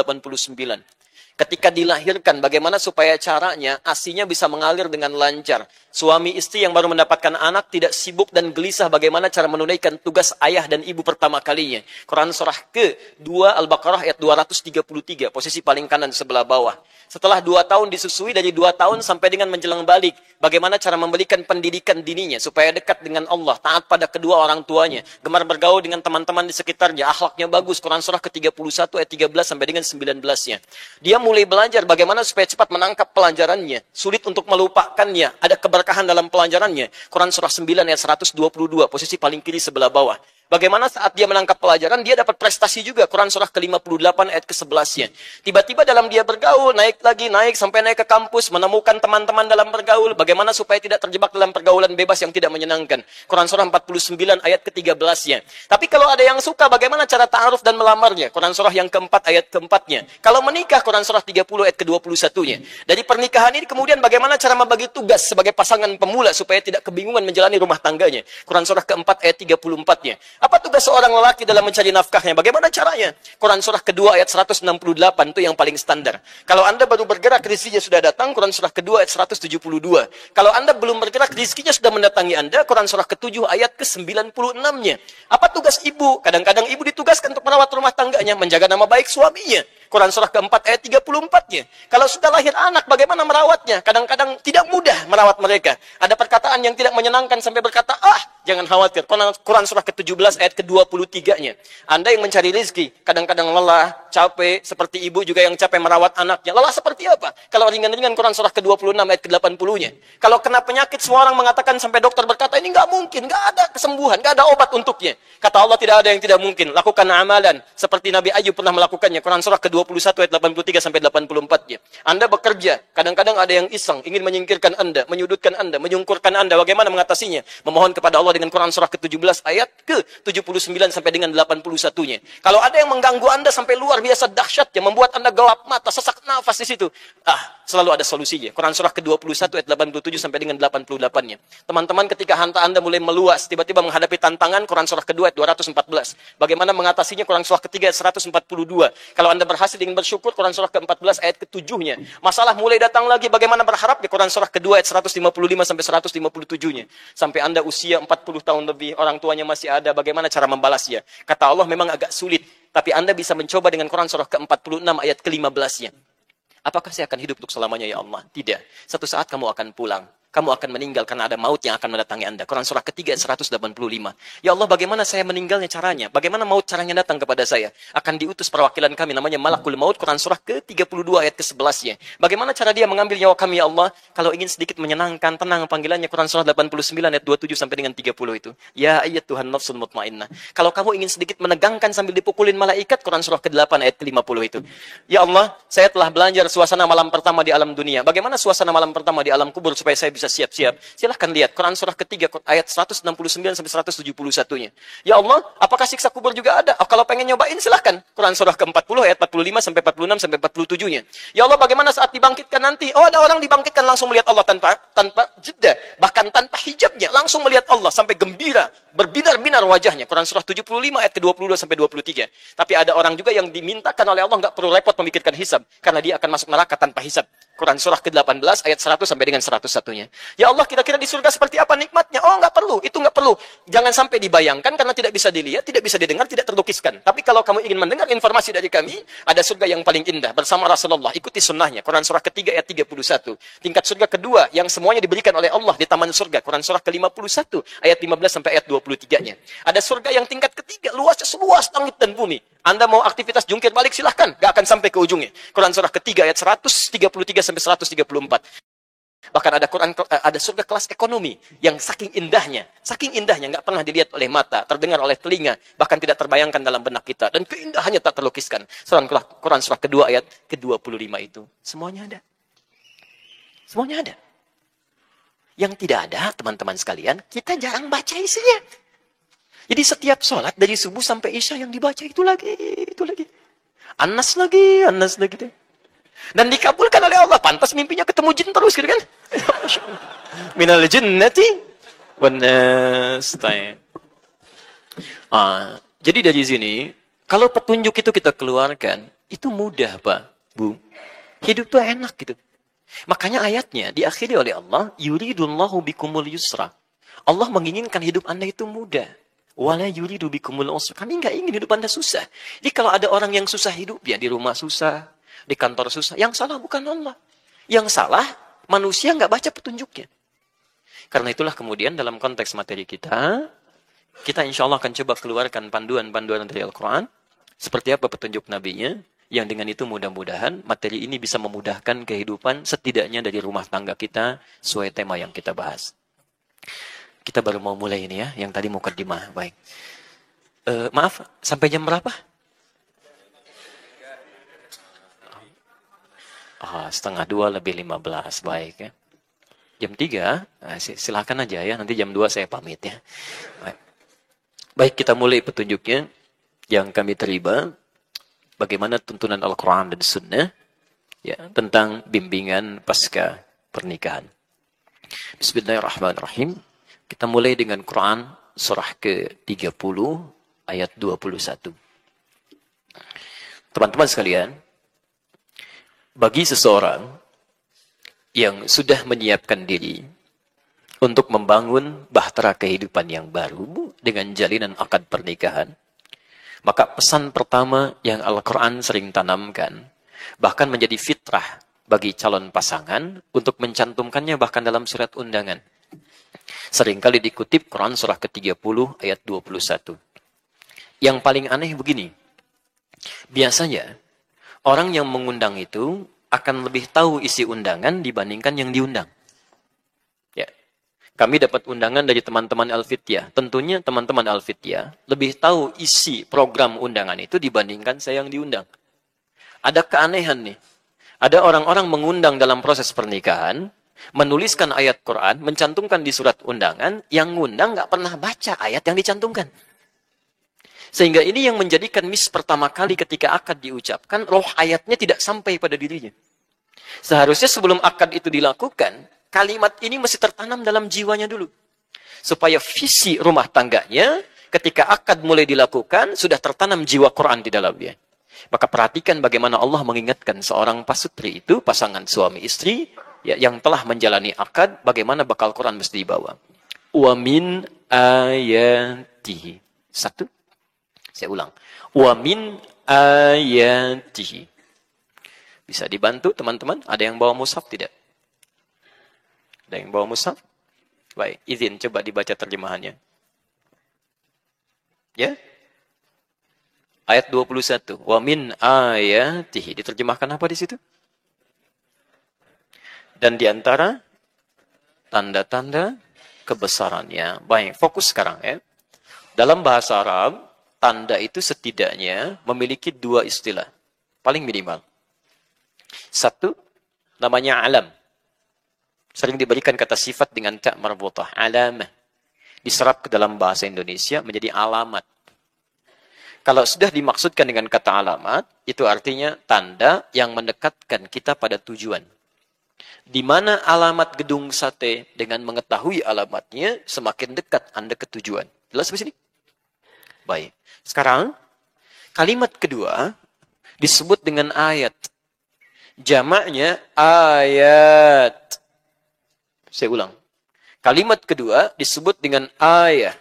B: Ketika dilahirkan, bagaimana supaya caranya ASI-nya bisa mengalir dengan lancar. Suami istri yang baru mendapatkan anak tidak sibuk dan gelisah bagaimana cara menunaikan tugas ayah dan ibu pertama kalinya. Quran surah ke-2 Al-Baqarah ayat 233, posisi paling kanan sebelah bawah. Setelah 2 tahun disusui, dari 2 tahun sampai dengan menjelang balik, bagaimana cara memberikan pendidikan dininya supaya dekat dengan Allah, taat pada kedua orang tuanya, gemar bergaul dengan teman-teman di sekitarnya, akhlaknya bagus. Quran surah ke-31 ayat 13 sampai dengan 19-nya. Dia mulai belajar bagaimana supaya cepat menangkap pelajarannya, sulit untuk melupakannya, ada keberkahan dalam pelajarannya. Quran surah 9 ayat 122, posisi paling kiri sebelah bawah. Bagaimana saat dia menangkap pelajaran, dia dapat prestasi juga. Quran surah ke-58 ayat ke-11-nya. Tiba-tiba dalam dia bergaul, naik lagi, naik sampai naik ke kampus, menemukan teman-teman dalam bergaul. Bagaimana supaya tidak terjebak dalam pergaulan bebas yang tidak menyenangkan. Quran surah 49 ayat ke-13-nya. Tapi kalau ada yang suka, bagaimana cara ta'aruf dan melamarnya? Quran surah yang keempat ayat keempatnya. Kalau menikah, Quran surah 30 ayat ke-21-nya. Dari pernikahan ini kemudian bagaimana cara membagi tugas sebagai pasangan pemula supaya tidak kebingungan menjalani rumah tangganya. Quran surah keempat ayat 34-nya. Apa tugas seorang lelaki dalam mencari nafkahnya? Bagaimana caranya? Quran surah kedua ayat 168 itu yang paling standar. Kalau Anda baru bergerak, rezekinya sudah datang, Quran surah kedua ayat 172. Kalau Anda belum bergerak, rezekinya sudah mendatangi Anda, Quran surah ke-7 ayat ke-96-nya. Apa tugas ibu? Kadang-kadang ibu ditugaskan untuk merawat rumah tangganya, menjaga nama baik suaminya. Quran surah keempat ayat 34-nya. Kalau sudah lahir anak, bagaimana merawatnya? Kadang-kadang tidak mudah merawat mereka. Ada perkataan yang tidak menyenangkan sampai berkata, jangan khawatir. Quran surah ke-17 ayat ke-23-nya. Anda yang mencari rezeki, kadang-kadang lelah, capek, seperti ibu juga yang capek merawat anaknya. Lelah seperti apa? Kalau ringan-ringan Quran surah ke-26 ayat ke-80-nya. Kalau kena penyakit, semua orang mengatakan sampai dokter berkata, ini nggak mungkin, nggak ada kesembuhan, nggak ada obat untuknya. Kata Allah, tidak ada yang tidak mungkin. Lakukan amalan seperti Nabi Ayub pernah melakukannya. Quran surah ke-21 ayat 83 sampai 84-nya. Anda bekerja, kadang-kadang ada yang iseng, ingin menyingkirkan Anda, menyudutkan Anda, menyungkurkan Anda. Bagaimana mengatasinya? Memohon kepada Allah dengan Quran surah ke-17 ayat ke-79 sampai dengan 81-nya. Kalau ada yang mengganggu Anda sampai luar biasa dahsyatnya, membuat Anda gelap mata, sesak nafas di situ, selalu ada solusinya. Quran surah ke-21 ayat 87 sampai dengan 88-nya. Teman-teman, ketika harta Anda mulai meluas, tiba-tiba menghadapi tantangan, Quran surah kedua ayat 214. Bagaimana mengatasinya? Quran surah ketiga ayat 142. Kalau Anda berhasil ingin bersyukur, Quran surah ke-14 ayat ke-7-nya. Masalah mulai datang lagi, bagaimana berharap? Di Quran surah kedua ayat 155 sampai 157-nya. Sampai Anda usia 40 tahun lebih, orang tuanya masih ada, bagaimana cara membalasnya? Kata Allah, memang agak sulit, tapi Anda bisa mencoba dengan Quran surah ke-46 ayat ke-15-nya. Apakah saya akan hidup untuk selamanya ya Allah? Tidak. Satu saat kamu akan pulang. Kamu akan meninggal karena ada maut yang akan mendatangi Anda. Quran surah ketiga 185. Ya Allah, bagaimana saya meninggalnya caranya? Bagaimana maut caranya datang kepada saya? Akan diutus perwakilan kami namanya Malakul Maut. Quran surah ke-32 ayat ke-11-nya. Bagaimana cara dia mengambil nyawa kami ya Allah? Kalau ingin sedikit menyenangkan, tenang panggilannya. Quran surah 89 ayat 27 sampai dengan 30 itu. Ya ayat Tuhan nafsul mutmainnah. Kalau kamu ingin sedikit menegangkan sambil dipukulin malaikat, Quran surah ke-8 ayat ke-50 itu. Ya Allah, saya telah belajar suasana malam pertama di alam dunia. Bagaimana suasana malam pertama di alam kubur supaya saya bisa siap-siap. Silahkan lihat Quran surah ketiga ayat 169 sampai 171-nya. Ya Allah, apakah siksa kubur juga ada? Kalau pengen nyobain silahkan. Quran surah ke-40 ayat 45 sampai 46 sampai 47-nya. Ya Allah, bagaimana saat dibangkitkan nanti? Ada orang dibangkitkan langsung melihat Allah tanpa jeda, bahkan tanpa hijabnya, langsung melihat Allah sampai gembira, berbinar-binar wajahnya. Quran surah 75 ayat ke-22 sampai 23. Tapi ada orang juga yang dimintakan oleh Allah nggak perlu repot memikirkan hisab karena dia akan masuk neraka tanpa hisab. Quran surah ke-18 ayat 100 sampai dengan 101-nya. nikmatnya. Ya Allah, kira-kira di surga seperti apa nikmatnya? Oh, nggak perlu. Itu nggak perlu. Jangan sampai dibayangkan karena tidak bisa dilihat, tidak bisa didengar, tidak terlukiskan. Tapi kalau kamu ingin mendengar informasi dari kami, ada surga yang paling indah bersama Rasulullah. Ikuti sunnahnya. Quran surah ketiga ayat 31. Tingkat surga kedua yang semuanya diberikan oleh Allah di taman surga. Quran surah ke-51 ayat 15 sampai ayat 23-nya. Ada surga yang tingkat ketiga, luasnya seluas langit dan bumi. Anda mau aktivitas jungkir balik silahkan, gak akan sampai ke ujungnya. Quran surah ketiga ayat 133 sampai 134. Bahkan ada surga kelas ekonomi yang saking indahnya nggak pernah dilihat oleh mata, terdengar oleh telinga, bahkan tidak terbayangkan dalam benak kita, dan keindahannya tak terlukiskan. Quran surah kedua ayat ke-25 itu semuanya ada. Semuanya ada. Yang tidak ada, teman-teman sekalian, kita jarang baca isinya. Jadi setiap sholat dari subuh sampai isya yang dibaca itu lagi. Anas lagi. Dan dikabulkan oleh Allah. Pantas mimpinya ketemu jin terus gitu kan. Minal jinnati wan nas. Jadi dari sini, kalau petunjuk itu kita keluarkan, itu mudah Pak, Bu. Hidup tuh enak gitu. Makanya ayatnya diakhiri oleh Allah, yuridullahu bikumul yusra. Allah menginginkan hidup Anda itu mudah. Wala yuridu bikumul usra. Kami nggak ingin hidup Anda susah. Jadi kalau ada orang yang susah hidup, ya di rumah susah, di kantor susah, yang salah bukan Allah. Yang salah, manusia nggak baca petunjuknya. Karena itulah kemudian dalam konteks materi kita insya Allah akan coba keluarkan panduan-panduan dari Al-Quran. Seperti apa petunjuk nabinya, yang dengan itu mudah-mudahan materi ini bisa memudahkan kehidupan setidaknya dari rumah tangga kita sesuai tema yang kita bahas. Kita baru mau mulai ini ya, yang tadi mukaddimah. Baik. Maaf, sampai jam berapa? 1:30 lebih 15. Baik ya. Jam 3, silahkan aja ya. Nanti jam 2 saya pamit ya. Baik, kita mulai petunjuknya yang kami terima. Bagaimana tuntunan Al-Quran dan Sunnah ya, tentang bimbingan pasca pernikahan. Bismillahirrahmanirrahim. Kita mulai dengan Quran surah ke-30 ayat 21. Teman-teman sekalian, bagi seseorang yang sudah menyiapkan diri untuk membangun bahtera kehidupan yang baru dengan jalinan akad pernikahan, maka pesan pertama yang Al-Quran sering tanamkan, bahkan menjadi fitrah bagi calon pasangan untuk mencantumkannya bahkan dalam surat undangan. Seringkali dikutip Quran surah ke-30 ayat 21. Yang paling aneh begini. Biasanya orang yang mengundang itu akan lebih tahu isi undangan dibandingkan yang diundang. Ya. Kami dapat undangan dari teman-teman Al-Fityah. Tentunya teman-teman Al-Fityah lebih tahu isi program undangan itu dibandingkan saya yang diundang. Ada keanehan nih. Ada orang-orang mengundang dalam proses pernikahan, menuliskan ayat Quran, mencantumkan di surat undangan, yang ngundang nggak pernah baca ayat yang dicantumkan. Sehingga ini yang menjadikan miss pertama kali ketika akad diucapkan, roh ayatnya tidak sampai pada dirinya. Seharusnya sebelum akad itu dilakukan, kalimat ini mesti tertanam dalam jiwanya dulu. Supaya visi rumah tangganya, ketika akad mulai dilakukan, sudah tertanam jiwa Quran di dalamnya. Maka perhatikan bagaimana Allah mengingatkan seorang pasutri itu, pasangan suami istri, ya, yang telah menjalani akad, bagaimana bakal Quran mesti dibawa. Wa min ayatihi. Satu. Saya ulang. Wa min ayatihi. Bisa dibantu teman-teman? Ada yang bawa mushaf tidak? Ada yang bawa mushaf? Baik, izin coba dibaca terjemahannya. Ya? Ayat 21. Wa min ayatihi. Diterjemahkan apa di situ? Dan di antara tanda-tanda kebesarannya. Baik, fokus sekarang ya. Dalam bahasa Arab, tanda itu setidaknya memiliki dua istilah. Paling minimal. Satu, namanya alam. Sering diberikan kata sifat dengan ta' marbutah. Alamah. Diserap ke dalam bahasa Indonesia menjadi alamat. Kalau sudah dimaksudkan dengan kata alamat, itu artinya tanda yang mendekatkan kita pada tujuan. Di mana alamat gedung sate, dengan mengetahui alamatnya, semakin dekat Anda ke tujuan. Jelas di sini? Baik. Sekarang, kalimat kedua disebut dengan ayat. Jamaknya ayat. Saya ulang. Kalimat kedua disebut dengan ayah.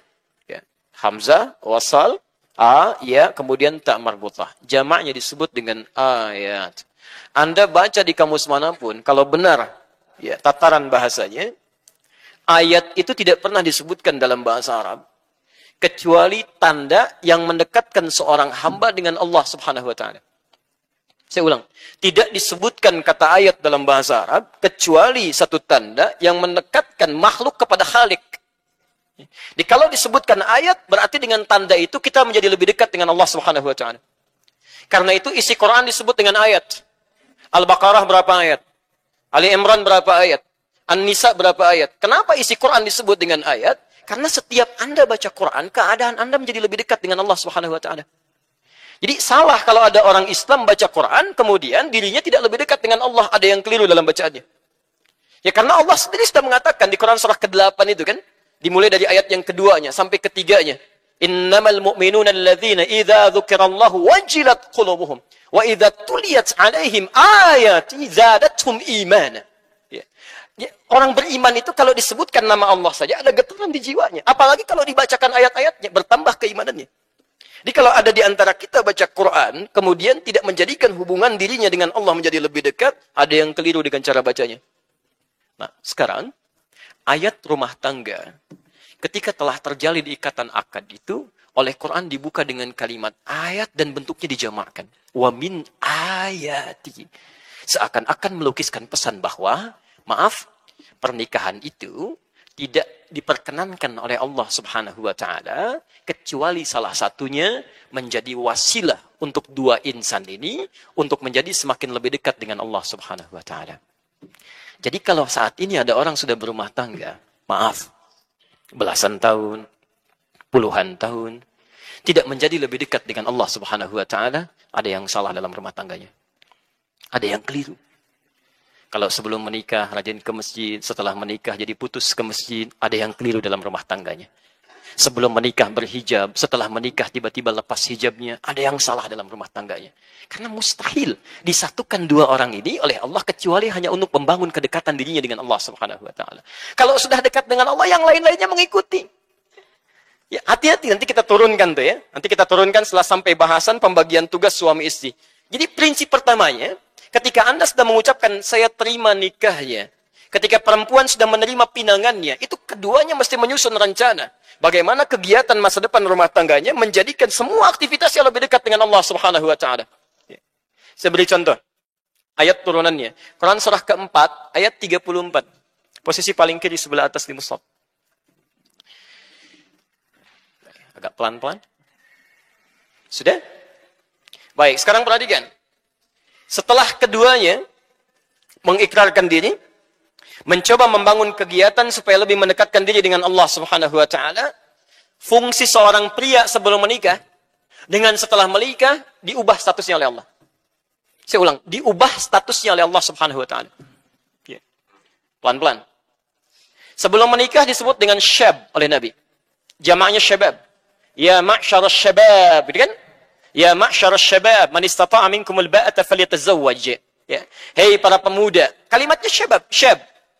B: Ya. Hamzah, wasal, ya, kemudian tak marbutah. Jamaknya disebut dengan ayat. Anda baca di kamus manapun, kalau benar ya tataran bahasanya, ayat itu tidak pernah disebutkan dalam bahasa Arab kecuali tanda yang mendekatkan seorang hamba dengan Allah Subhanahu wa taala. Saya ulang, tidak disebutkan kata ayat dalam bahasa Arab kecuali satu tanda yang mendekatkan makhluk kepada Khalik. Jadi kalau disebutkan ayat, berarti dengan tanda itu kita menjadi lebih dekat dengan Allah Subhanahu wa taala. Karena itu isi Quran disebut dengan ayat. Al-Baqarah berapa ayat? Ali Imran berapa ayat? An-Nisa berapa ayat? Kenapa isi Quran disebut dengan ayat? Karena setiap Anda baca Quran, keadaan Anda menjadi lebih dekat dengan Allah Subhanahu wa taala. Jadi salah kalau ada orang Islam baca Quran, kemudian dirinya tidak lebih dekat dengan Allah. Ada yang keliru dalam bacaannya. Ya karena Allah sendiri sudah mengatakan di Quran surah ke-8 itu kan, dimulai dari ayat yang keduanya sampai ketiganya. Innamal mu'minuna alladzina idza dzukirallahu wajilat qulubuhum wa idza tuliyat 'alaihim ayati zadatuhum imana. Ya. Ya, orang beriman itu kalau disebutkan nama Allah saja ada getaran di jiwanya. Apalagi kalau dibacakan ayat-ayatnya, bertambah keimanannya. Jadi kalau ada di antara kita baca Quran, kemudian tidak menjadikan hubungan dirinya dengan Allah menjadi lebih dekat, ada yang keliru dengan cara bacanya. Nah, sekarang, ayat rumah tangga, ketika telah terjalin ikatan akad itu, oleh Quran dibuka dengan kalimat ayat dan bentuknya dijamakkan. Wa min ayati. Seakan-akan melukiskan pesan bahwa, maaf, pernikahan itu tidak diperkenankan oleh Allah Subhanahu wa taala kecuali salah satunya menjadi wasilah untuk dua insan ini untuk menjadi semakin lebih dekat dengan Allah Subhanahu wa taala. Jadi kalau saat ini ada orang sudah berumah tangga, maaf, belasan tahun, puluhan tahun, tidak menjadi lebih dekat dengan Allah Subhanahu wa taala, ada yang salah dalam rumah tangganya. Ada yang keliru. Kalau sebelum menikah rajin ke masjid, setelah menikah jadi putus ke masjid, ada yang keliru dalam rumah tangganya. Sebelum menikah berhijab, setelah menikah tiba-tiba lepas hijabnya, ada yang salah dalam rumah tangganya. Karena mustahil disatukan dua orang ini oleh Allah kecuali hanya untuk membangun kedekatan dirinya dengan Allah Subhanahu wa taala. Kalau sudah dekat dengan Allah, yang lain-lainnya mengikuti. Ya, hati-hati nanti kita turunkan tuh ya. Nanti kita turunkan setelah sampai bahasan pembagian tugas suami istri. Jadi prinsip pertamanya, ketika Anda sudah mengucapkan saya terima nikahnya, ketika perempuan sudah menerima pinangannya, itu keduanya mesti menyusun rencana. Bagaimana kegiatan masa depan rumah tangganya menjadikan semua aktivitas yang lebih dekat dengan Allah Subhanahu wa taala. Saya beri contoh. Ayat turunannya. Quran surah keempat, ayat 34. Posisi paling kiri sebelah atas di mushaf. Agak pelan-pelan. Sudah? Baik, sekarang perhatikan. Setelah keduanya mengikrarkan diri, mencoba membangun kegiatan supaya lebih mendekatkan diri dengan Allah Subhanahu wa taala, fungsi seorang pria sebelum menikah dengan setelah menikah diubah statusnya oleh Allah. Saya ulang, diubah statusnya oleh Allah Subhanahu wa taala. Ya. Pelan-pelan. Sebelum menikah disebut dengan syab oleh Nabi. Jamaknya syabab. Ya ma'syarasy syabab, gitu kan? Ya ma'syarasy syabab, man istata'a minkumul ba'ata falyatazawwaj. Ya. Hei para pemuda, kalimatnya syabab,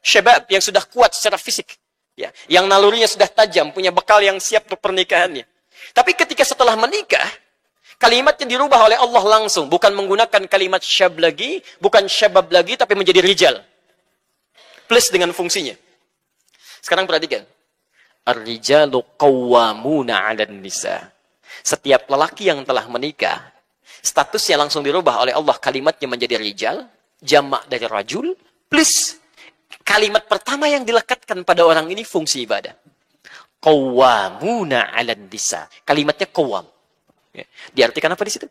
B: syabab yang sudah kuat secara fisik. Ya, yang nalurinya sudah tajam, punya bekal yang siap untuk pernikahannya. Tapi ketika setelah menikah, kalimatnya dirubah oleh Allah langsung, bukan menggunakan kalimat syab lagi, bukan syabab lagi, tapi menjadi rijal. Plus dengan fungsinya. Sekarang perhatikan. Ar-rijalu qawwamuna 'alan nisa. Setiap lelaki yang telah menikah, statusnya langsung dirubah oleh Allah, kalimatnya menjadi rijal, jamak dari rajul, plus kalimat pertama yang dilekatkan pada orang ini fungsi ibadah. Qawwamuna 'alan nisa. Kalimatnya qawwam. Ya. Diartikan apa di situ?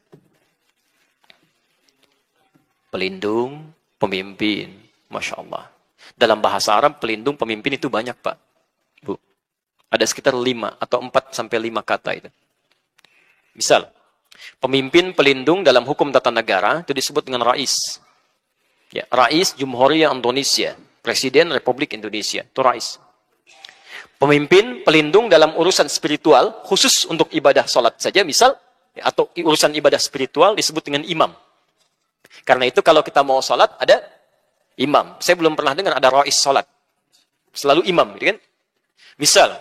B: Pelindung, pemimpin. Masya Allah. Dalam bahasa Arab, pelindung, pemimpin itu banyak, Pak. Bu. Ada sekitar 5 atau 4 sampai 5 kata itu. Misal, pemimpin pelindung dalam hukum tata negara itu disebut dengan rais. Ya, Rais Jumhuriyah Indonesia, Presiden Republik Indonesia, itu rais. Pemimpin pelindung dalam urusan spiritual, khusus untuk ibadah salat saja, misal, ya, atau urusan ibadah spiritual disebut dengan imam. Karena itu kalau kita mau salat ada imam. Saya belum pernah dengar ada rais salat. Selalu imam, gitu kan? Misal,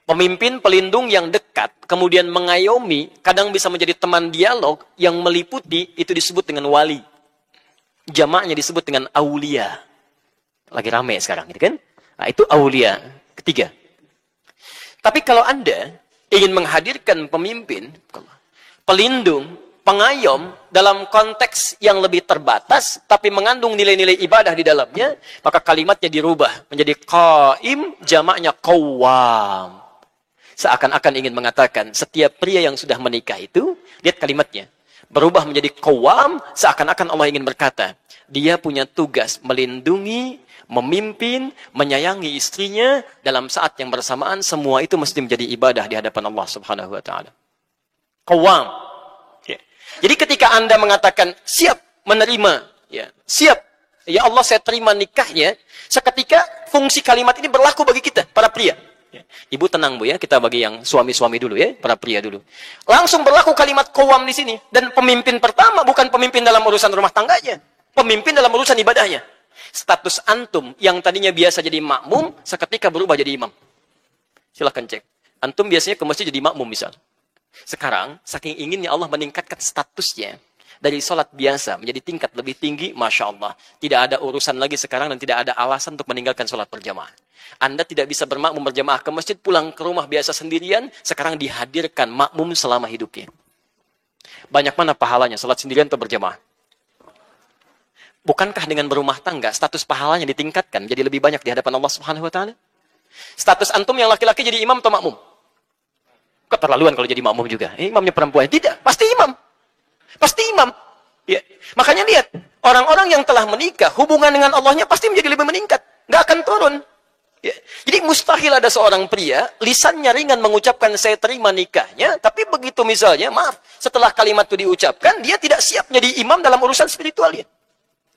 B: pemimpin pelindung yang dekat, kemudian mengayomi, kadang bisa menjadi teman dialog yang meliputi, itu disebut dengan wali. Jamaknya disebut dengan aulia. Lagi rame sekarang, gitu kan? Nah, itu aulia. Ketiga. Tapi kalau Anda ingin menghadirkan pemimpin, pelindung, pengayom dalam konteks yang lebih terbatas, tapi mengandung nilai-nilai ibadah di dalamnya, maka kalimatnya dirubah menjadi qaim, jamaknya qawwam. Seakan-akan ingin mengatakan, setiap pria yang sudah menikah itu, lihat kalimatnya, berubah menjadi qawwam, seakan-akan Allah ingin berkata, dia punya tugas melindungi, memimpin, menyayangi istrinya, dalam saat yang bersamaan, semua itu mesti menjadi ibadah di hadapan Allah Subhanahu wa Ta'ala. Qawwam. Jadi ketika Anda mengatakan siap menerima, ya, siap, ya Allah saya terima nikahnya, seketika fungsi kalimat ini berlaku bagi kita, para pria. Ya. Ibu tenang Bu ya, kita bagi yang suami-suami dulu ya, para pria dulu. Langsung berlaku kalimat qawwam di sini. Dan pemimpin pertama bukan pemimpin dalam urusan rumah tangganya, pemimpin dalam urusan ibadahnya. Status antum yang tadinya biasa jadi makmum, seketika berubah jadi imam. Silahkan cek. Antum biasanya ke masjid jadi makmum misal. Sekarang, saking inginnya Allah meningkatkan statusnya dari sholat biasa menjadi tingkat lebih tinggi, Masya Allah. Tidak ada urusan lagi sekarang dan tidak ada alasan untuk meninggalkan sholat berjamaah. Anda tidak bisa bermakmum berjamaah ke masjid, pulang ke rumah biasa sendirian, sekarang dihadirkan makmum selama hidupnya. Banyak mana pahalanya, sholat sendirian atau berjamaah? Bukankah dengan berumah tangga, status pahalanya ditingkatkan, jadi lebih banyak di hadapan Allah Subhanahu wa Ta'ala? Status antum yang laki-laki jadi imam atau makmum? Keterlaluan kalau jadi makmum juga. Imamnya perempuan. Tidak, pasti imam. Pasti imam. Ya. Makanya lihat, orang-orang yang telah menikah, hubungan dengan Allahnya pasti menjadi lebih meningkat. Nggak akan turun. Ya. Jadi mustahil ada seorang pria, lisannya ringan mengucapkan saya terima nikahnya, tapi begitu misalnya, maaf, setelah kalimat itu diucapkan, dia tidak siap menjadi imam dalam urusan spiritualnya.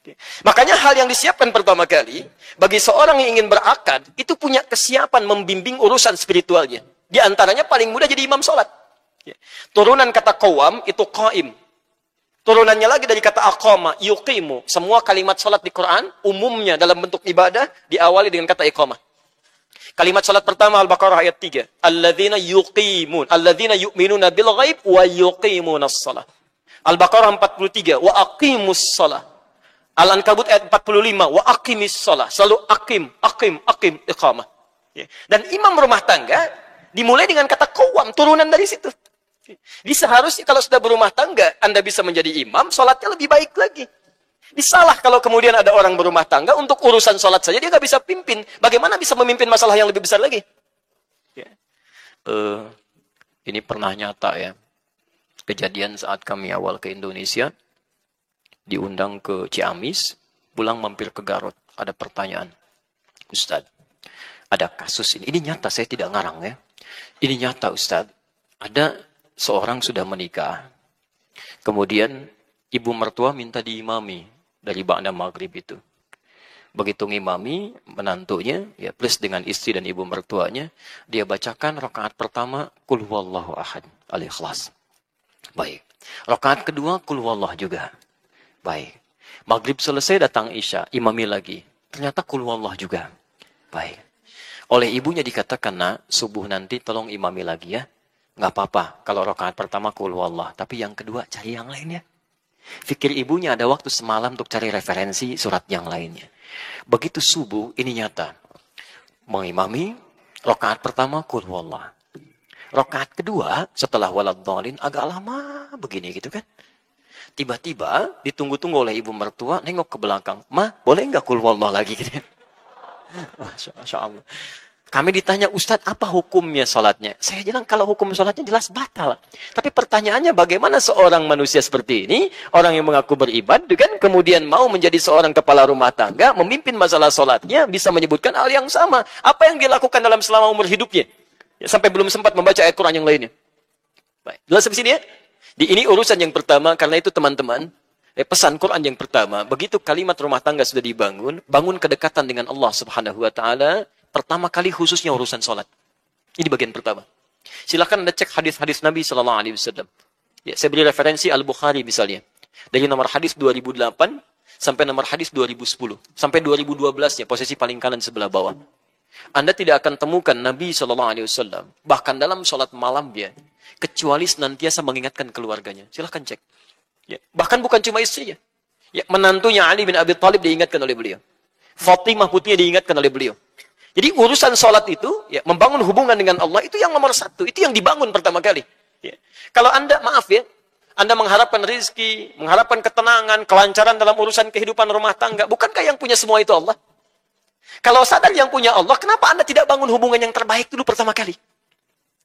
B: Ya. Makanya hal yang disiapkan pertama kali, bagi seorang yang ingin berakad, itu punya kesiapan membimbing urusan spiritualnya. Di antaranya paling mudah jadi imam sholat. Turunan kata qawam itu qaim. Turunannya lagi dari kata aqama, yuqimu. Semua kalimat sholat di Quran, umumnya dalam bentuk ibadah, diawali dengan kata iqamah. Kalimat sholat pertama Al-Baqarah ayat 3. Alladzina yuqimun. Alladzina yu'minuna bil ghaib wa yuqimunas salah. Al-Baqarah 43. Wa aqimus salah. Al-Ankabut ayat 45. Wa aqimis salah. Selalu aqim, iqamah. Dan imam rumah tangga, dimulai dengan kata qawam, turunan dari situ. Jadi seharusnya kalau sudah berumah tangga, Anda bisa menjadi imam, sholatnya lebih baik lagi. Disalah kalau kemudian ada orang berumah tangga, untuk urusan sholat saja dia nggak bisa pimpin. Bagaimana bisa memimpin masalah yang lebih besar lagi? Ya. Ini pernah nyata ya. Kejadian saat kami awal ke Indonesia, diundang ke Ciamis, pulang mampir ke Garut. Ada pertanyaan. Ustadz, ada kasus ini. Ini nyata, saya tidak ngarang ya. Ini nyata Ustadz, ada seorang sudah menikah, kemudian ibu mertua minta diimami dari ba'da maghrib itu. Begitu ngimami menantunya, ya plus dengan istri dan ibu mertuanya, dia bacakan rakaat pertama, Qul huwallahu ahad, Al-Ikhlas. Baik. Rakaat kedua, Qul huwallah juga. Baik. Maghrib selesai, datang Isya, imami lagi. Ternyata Qul huwallah juga. Baik. Oleh ibunya dikatakan, nak, subuh nanti tolong imami lagi ya. Nggak apa-apa kalau rakaat pertama qul huwallah, tapi yang kedua cari yang lain ya. Fikir ibunya ada waktu semalam untuk cari referensi surat yang lainnya. Begitu subuh, ini nyata. Mengimami, rakaat pertama qul huwallah. Rakaat kedua setelah waladhdallin agak lama begini gitu kan. Tiba-tiba ditunggu-tunggu oleh ibu mertua, nengok ke belakang. Ma, boleh nggak qul huwallah lagi gitu. Masya Allah. Kami ditanya, Ustadz, apa hukumnya sholatnya? Saya bilang, kalau hukum sholatnya jelas batal. Tapi pertanyaannya, bagaimana seorang manusia seperti ini, orang yang mengaku beribadah, kan, kemudian mau menjadi seorang kepala rumah tangga, memimpin masalah sholatnya, bisa menyebutkan hal yang sama. Apa yang dia lakukan dalam selama umur hidupnya? Ya, sampai belum sempat membaca ayat Quran yang lainnya. Baik, jelas sampai sini ya? Ini urusan yang pertama, karena itu teman-teman, pesan Quran yang pertama, begitu kalimat rumah tangga sudah dibangun, bangun kedekatan dengan Allah Subhanahu wa Ta'ala, pertama kali khususnya urusan sholat. Ini bagian pertama. Silahkan Anda cek hadis-hadis Nabi Sallallahu Alaihi Wasallam. Ya, saya beri referensi Al-Bukhari misalnya. Dari nomor hadis 2008 sampai nomor hadis 2010. Sampai 2012 ya, posisi paling kanan sebelah bawah. Anda tidak akan temukan Nabi SAW, bahkan dalam sholat malam dia, kecuali senantiasa mengingatkan keluarganya. Silahkan cek. Ya. Bahkan bukan cuma istrinya. Ya, menantunya Ali bin Abi Thalib diingatkan oleh beliau. Fatimah putrinya diingatkan oleh beliau. Jadi urusan sholat itu, ya, membangun hubungan dengan Allah, itu yang nomor satu. Itu yang dibangun pertama kali. Ya. Kalau Anda, maaf ya, Anda mengharapkan rezeki, mengharapkan ketenangan, kelancaran dalam urusan kehidupan rumah tangga, bukankah yang punya semua itu Allah? Kalau sadar yang punya Allah, kenapa Anda tidak bangun hubungan yang terbaik dulu pertama kali?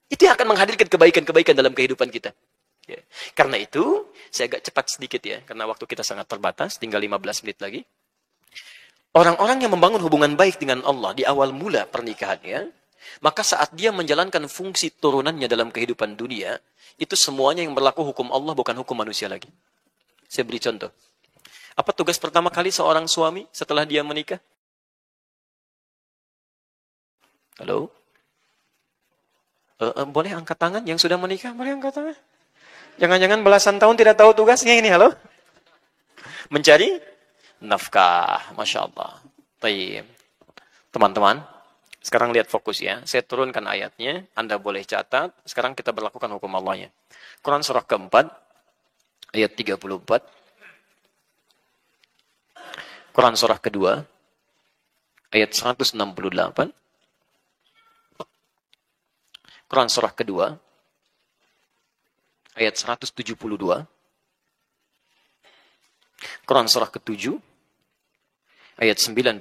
B: Itu yang akan menghadirkan kebaikan-kebaikan dalam kehidupan kita. Ya. Karena itu, saya agak cepat sedikit ya, karena waktu kita sangat terbatas, tinggal 15 menit lagi. Orang-orang yang membangun hubungan baik dengan Allah di awal mula pernikahannya, maka saat dia menjalankan fungsi turunannya dalam kehidupan dunia, itu semuanya yang berlaku hukum Allah, bukan hukum manusia lagi. Saya beri contoh. Apa tugas pertama kali seorang suami setelah dia menikah? Halo? Boleh angkat tangan yang sudah menikah? Boleh angkat tangan? Jangan-jangan belasan tahun tidak tahu tugasnya ini, halo? Mencari nafkah, Masya Allah. Baik. Teman-teman, sekarang lihat fokus ya. Saya turunkan ayatnya, Anda boleh catat. Sekarang kita berlakukan hukum Allahnya. Quran surah keempat, ayat 34. Quran surah kedua, ayat 168. Quran surah kedua, ayat 172. Quran surah ke-7, ayat 96.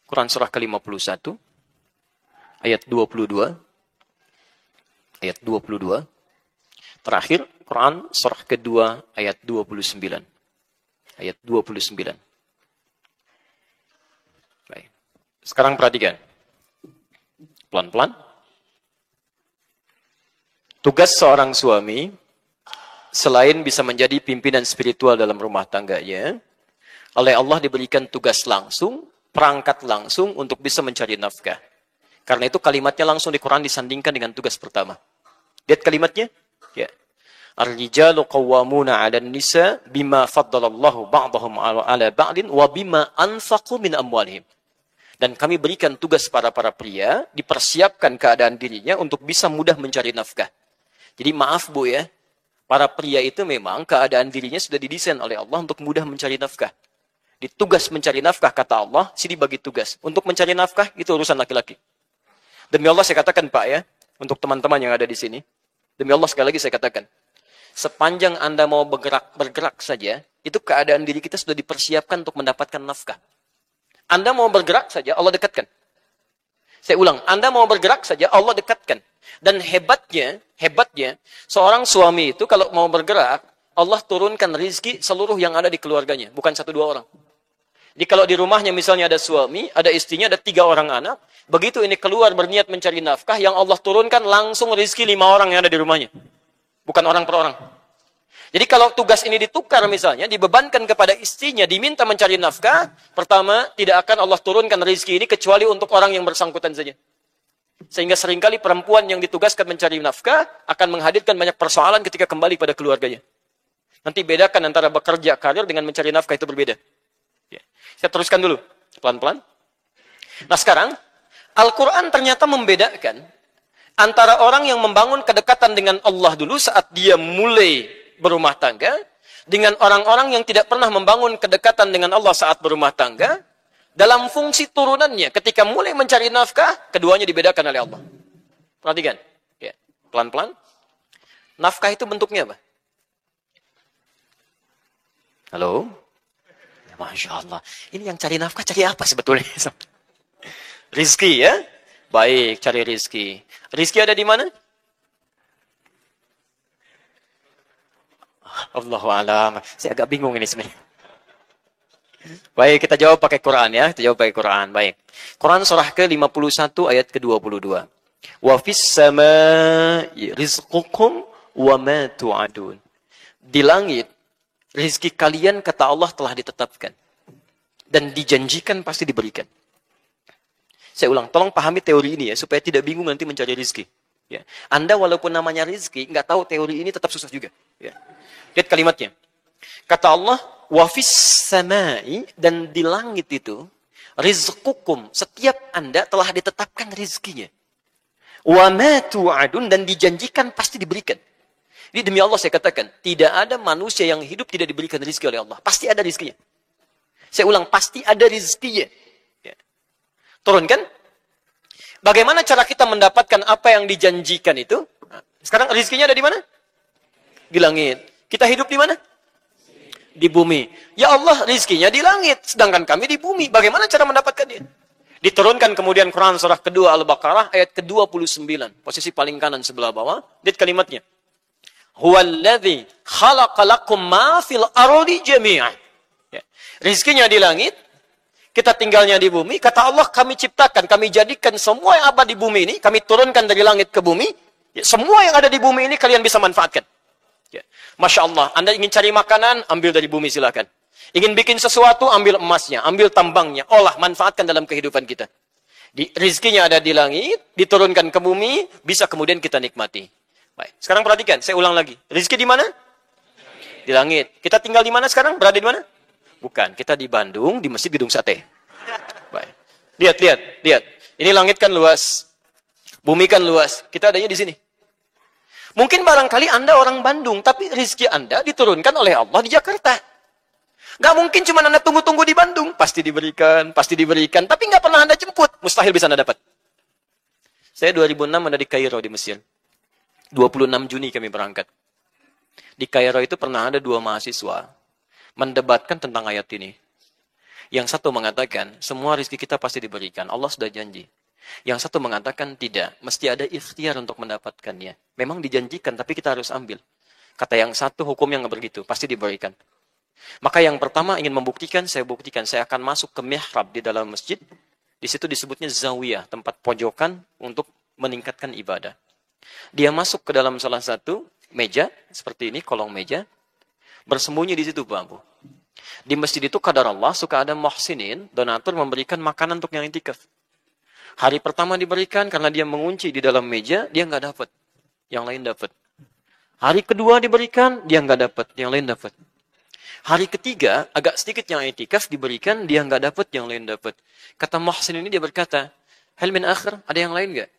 B: Quran surah ke-51, ayat 22. Ayat 22. Terakhir, Quran surah kedua, ayat 29. Ayat 29. Baik. Sekarang perhatikan. Pelan-pelan. Tugas seorang suami, selain bisa menjadi pimpinan spiritual dalam rumah tangganya, oleh Allah diberikan tugas langsung, perangkat langsung untuk bisa mencari nafkah. Karena itu kalimatnya langsung di Quran disandingkan dengan tugas pertama. Lihat kalimatnya. Ya. Ar-rijalu qawwamuna 'alan nisa bima faddalallahu ba'dahum 'ala ba'din wa bima anfaqu min amwalihim. Dan kami berikan tugas para pria, dipersiapkan keadaan dirinya untuk bisa mudah mencari nafkah. Jadi maaf Bu ya, para pria itu memang keadaan dirinya sudah didesain oleh Allah untuk mudah mencari nafkah. Di tugas mencari nafkah, kata Allah, sini bagi tugas. Untuk mencari nafkah, itu urusan laki-laki. Demi Allah saya katakan Pak ya, untuk teman-teman yang ada di sini, demi Allah sekali lagi saya katakan, sepanjang Anda mau bergerak saja, itu keadaan diri kita sudah dipersiapkan untuk mendapatkan nafkah. Anda mau bergerak saja, Allah dekatkan. Saya ulang, Anda mau bergerak saja, Allah dekatkan. Dan hebatnya, seorang suami itu kalau mau bergerak, Allah turunkan rizki seluruh yang ada di keluarganya, bukan 1-2 orang. Jadi kalau di rumahnya misalnya ada suami, ada istrinya, ada 3 orang anak, begitu ini keluar berniat mencari nafkah, yang Allah turunkan langsung rizki 5 orang yang ada di rumahnya. Bukan orang per orang. Jadi kalau tugas ini ditukar misalnya, dibebankan kepada istrinya, diminta mencari nafkah, pertama, tidak akan Allah turunkan rezeki ini kecuali untuk orang yang bersangkutan saja. Sehingga seringkali perempuan yang ditugaskan mencari nafkah akan menghadirkan banyak persoalan ketika kembali pada keluarganya. Nanti bedakan antara bekerja karir dengan mencari nafkah, itu berbeda. Ya. Saya teruskan dulu, pelan-pelan. Nah sekarang, Al-Quran ternyata membedakan antara orang yang membangun kedekatan dengan Allah dulu saat dia mulai berumah tangga, dengan orang-orang yang tidak pernah membangun kedekatan dengan Allah saat berumah tangga, dalam fungsi turunannya, ketika mulai mencari nafkah, keduanya dibedakan oleh Allah. Perhatikan, ya, pelan-pelan. Nafkah itu bentuknya apa? Halo? Ya, Masya Allah. Ini yang cari nafkah, cari apa sebetulnya? Rizki ya? Baik, cari rizki. Rizki ada di mana? Allahu a'lam. Saya agak bingung ini sebenarnya. Baik, kita jawab pakai Quran ya. Kita jawab pakai Quran. Baik. Quran surah ke-51 ayat ke-22. Wa fis samaa'i rizqukum wa ma tu'adun. Di langit rezeki kalian kata Allah telah ditetapkan dan dijanjikan pasti diberikan. Saya ulang, tolong pahami teori ini ya supaya tidak bingung nanti mencari rezeki. Ya. Anda walaupun namanya rizki, nggak tahu teori ini tetap susah juga. Ya. Lihat kalimatnya. Kata Allah, wafis samai, dan di langit itu, rizqukum, setiap Anda telah ditetapkan rizkinya. Wa ma tu'adun, dan dijanjikan pasti diberikan. Jadi demi Allah saya katakan, tidak ada manusia yang hidup tidak diberikan rizki oleh Allah. Pasti ada rizkinya. Saya ulang, pasti ada rizkinya. Ya. Turunkan. Bagaimana cara kita mendapatkan apa yang dijanjikan itu? Sekarang rizkinya ada di mana? Di langit. Kita hidup di mana? Di bumi. Ya Allah, rizkinya di langit. Sedangkan kami di bumi. Bagaimana cara mendapatkannya? Diturunkan kemudian Quran surah kedua Al-Baqarah ayat ke-29. Posisi paling kanan sebelah bawah. Lihat kalimatnya. Huwallazi khalaqalakum ma fil ardi jami'an. Ya. Rizkinya di langit, kita tinggalnya di bumi. Kata Allah, kami ciptakan, kami jadikan semua yang ada di bumi ini, kami turunkan dari langit ke bumi. Ya, semua yang ada di bumi ini kalian bisa manfaatkan. Ya. Masya Allah, Anda ingin cari makanan, ambil dari bumi silakan. Ingin bikin sesuatu, ambil emasnya, ambil tambangnya, olah, manfaatkan dalam kehidupan kita. Rizkinya ada di langit, diturunkan ke bumi, bisa kemudian kita nikmati. Baik. Sekarang perhatikan, saya ulang lagi. Rizki di mana? Di langit. Kita tinggal di mana sekarang? Berada di mana? Bukan. Kita di Bandung, di Masjid Gedung Sate. Baik. Lihat. Ini langit kan luas. Bumi kan luas. Kita adanya di sini. Mungkin barangkali Anda orang Bandung, tapi rizki Anda diturunkan oleh Allah di Jakarta. Nggak mungkin cuma Anda tunggu-tunggu di Bandung. Pasti diberikan. Tapi nggak pernah Anda jemput. Mustahil bisa Anda dapat. Saya 2006 ada di Kairo di Mesir. 26 Juni kami berangkat. Di Kairo itu pernah ada 2 mahasiswa mendebatkan tentang ayat ini. Yang satu mengatakan, semua rezeki kita pasti diberikan. Allah sudah janji. Yang satu mengatakan, tidak. Mesti ada ikhtiar untuk mendapatkannya. Memang dijanjikan, tapi kita harus ambil. Kata yang satu, hukum yang nggak begitu. Pasti diberikan. Maka yang pertama ingin membuktikan, saya buktikan. Saya akan masuk ke mihrab di dalam masjid. Di situ disebutnya zawiyah, tempat pojokan untuk meningkatkan ibadah. Dia masuk ke dalam salah satu meja, seperti ini, kolong meja, bersembunyi di situ bambu. Di masjid itu, kadar Allah, suka ada muhsinin, donatur memberikan makanan untuk yang intikaf. Hari pertama diberikan, karena dia mengunci di dalam meja, dia nggak dapat. Yang lain dapat. Hari kedua diberikan, dia nggak dapat. Yang lain dapat. Hari ketiga, agak sedikit yang intikaf diberikan, dia nggak dapat, yang lain dapat. Kata muhsin ini, dia berkata, hal min akhir, ada yang lain nggak?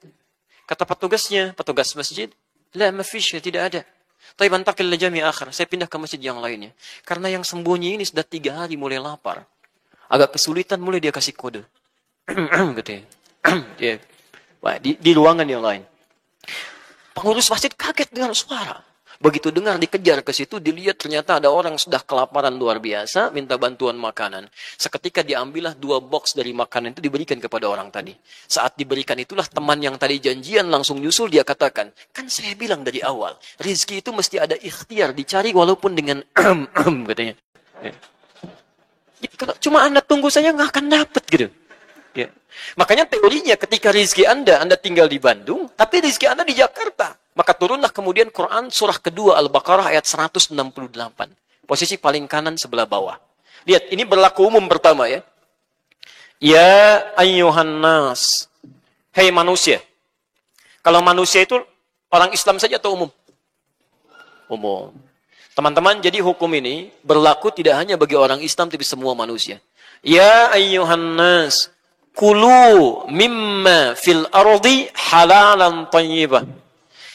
B: Kata petugasnya, petugas masjid, la mafish, tidak ada. Tapi bantakil jami akhir, saya pindah ke masjid yang lainnya. Karena yang sembunyi ini sudah 3 hari mulai lapar. Agak kesulitan, mulai dia kasih kode. Gitu ya. Yeah. Wah, di ruangan yang lain. Pengurus masjid kaget dengan suara. Begitu dengar dikejar ke situ, dilihat ternyata ada orang sudah kelaparan luar biasa, minta bantuan makanan. Seketika diambillah 2 box dari makanan itu diberikan kepada orang tadi. Saat diberikan itulah teman yang tadi janjian langsung nyusul, dia katakan, kan saya bilang dari awal, rezeki itu mesti ada ikhtiar, dicari walaupun dengan katanya. Ya. Kalau cuma Anda tunggu saja nggak akan dapat gitu. Ya. Makanya teorinya ketika rezeki Anda tinggal di Bandung, tapi rezeki Anda di Jakarta. Maka turunlah kemudian Quran surah kedua Al-Baqarah ayat 168. Posisi paling kanan sebelah bawah. Lihat, ini berlaku umum pertama ya. Ya ayyuhan nas. Hei manusia. Kalau manusia itu orang Islam saja atau umum? Umum. Teman-teman, jadi hukum ini berlaku tidak hanya bagi orang Islam, tapi semua manusia. Ya ayyuhan nas. Kulu mimma fil ardi halalan tayyibah.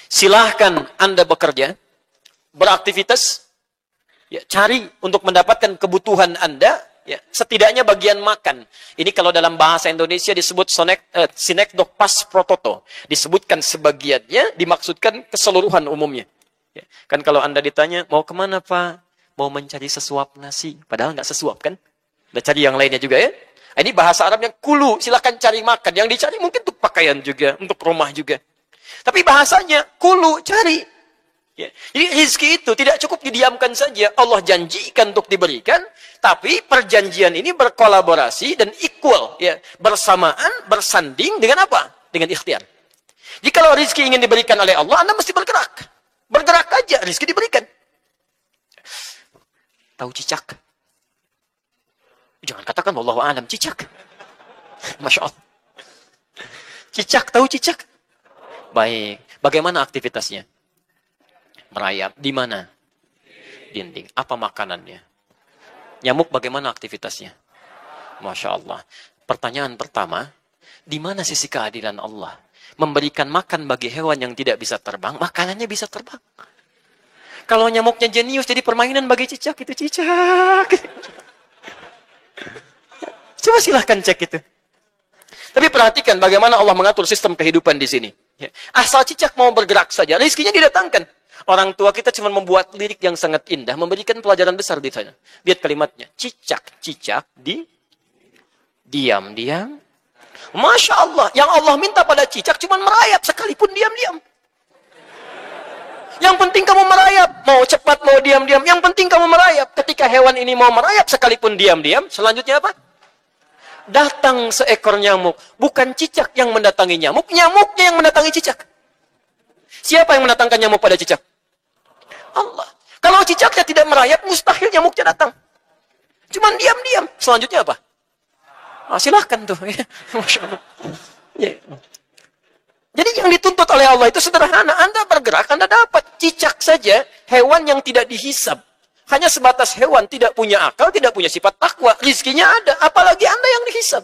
B: Silahkan Anda bekerja, beraktivitas, ya, cari untuk mendapatkan kebutuhan Anda, ya, setidaknya bagian makan. Ini kalau dalam bahasa Indonesia disebut sinekdok pas prototo. Disebutkan sebagiannya, dimaksudkan keseluruhan umumnya. Ya, kan kalau Anda ditanya, mau kemana Pak? Mau mencari sesuap nasi. Padahal nggak sesuap kan? Udah cari yang lainnya juga ya. Ini bahasa Arabnya kulu, silahkan cari makan. Yang dicari mungkin untuk pakaian juga, untuk rumah juga. Tapi bahasanya, kulu, cari. Ya. Jadi rezeki itu tidak cukup didiamkan saja. Allah janjikan untuk diberikan. Tapi perjanjian ini berkolaborasi dan equal. Ya. Bersamaan, bersanding dengan apa? Dengan ikhtiar. Jadi kalau rezeki ingin diberikan oleh Allah, Anda mesti bergerak. Bergerak aja, rezeki diberikan. Tahu cicak? Jangan katakan wallahu a'lam, cicak. Masya Allah. Cicak, tahu cicak? Baik. Bagaimana aktivitasnya? Merayap. Di mana? Dinding. Apa makanannya? Nyamuk bagaimana aktivitasnya? Masya Allah. Pertanyaan pertama, di mana sisi keadilan Allah? Memberikan makan bagi hewan yang tidak bisa terbang, makanannya bisa terbang. Kalau nyamuknya jenius, jadi permainan bagi cicak, itu cicak. Coba silahkan cek itu. Tapi perhatikan bagaimana Allah mengatur sistem kehidupan di sini. Asal cicak mau bergerak saja, rezekinya didatangkan. Orang tua kita cuma membuat lirik yang sangat indah, memberikan pelajaran besar di sana. Lihat kalimatnya, cicak-cicak diam-diam. Masya Allah, yang Allah minta pada cicak cuma merayap sekalipun diam-diam. Yang penting kamu merayap, mau cepat mau diam-diam, yang penting kamu merayap. Ketika hewan ini mau merayap sekalipun diam-diam, selanjutnya apa? Datang seekor nyamuk. Bukan cicak yang mendatangi nyamuk, nyamuknya yang mendatangi cicak. Siapa yang mendatangkan nyamuk pada cicak? Allah. Kalau cicaknya tidak merayap, mustahil nyamuknya datang. Cuman diam-diam. Selanjutnya apa? Silahkan tuh. Masya Allah. Ya. Jadi yang dituntut oleh Allah itu sederhana. Anda bergerak, Anda dapat. Cicak saja, hewan yang tidak dihisab. Hanya sebatas hewan, tidak punya akal, tidak punya sifat takwa. Rizkinya ada, apalagi Anda yang dihisab.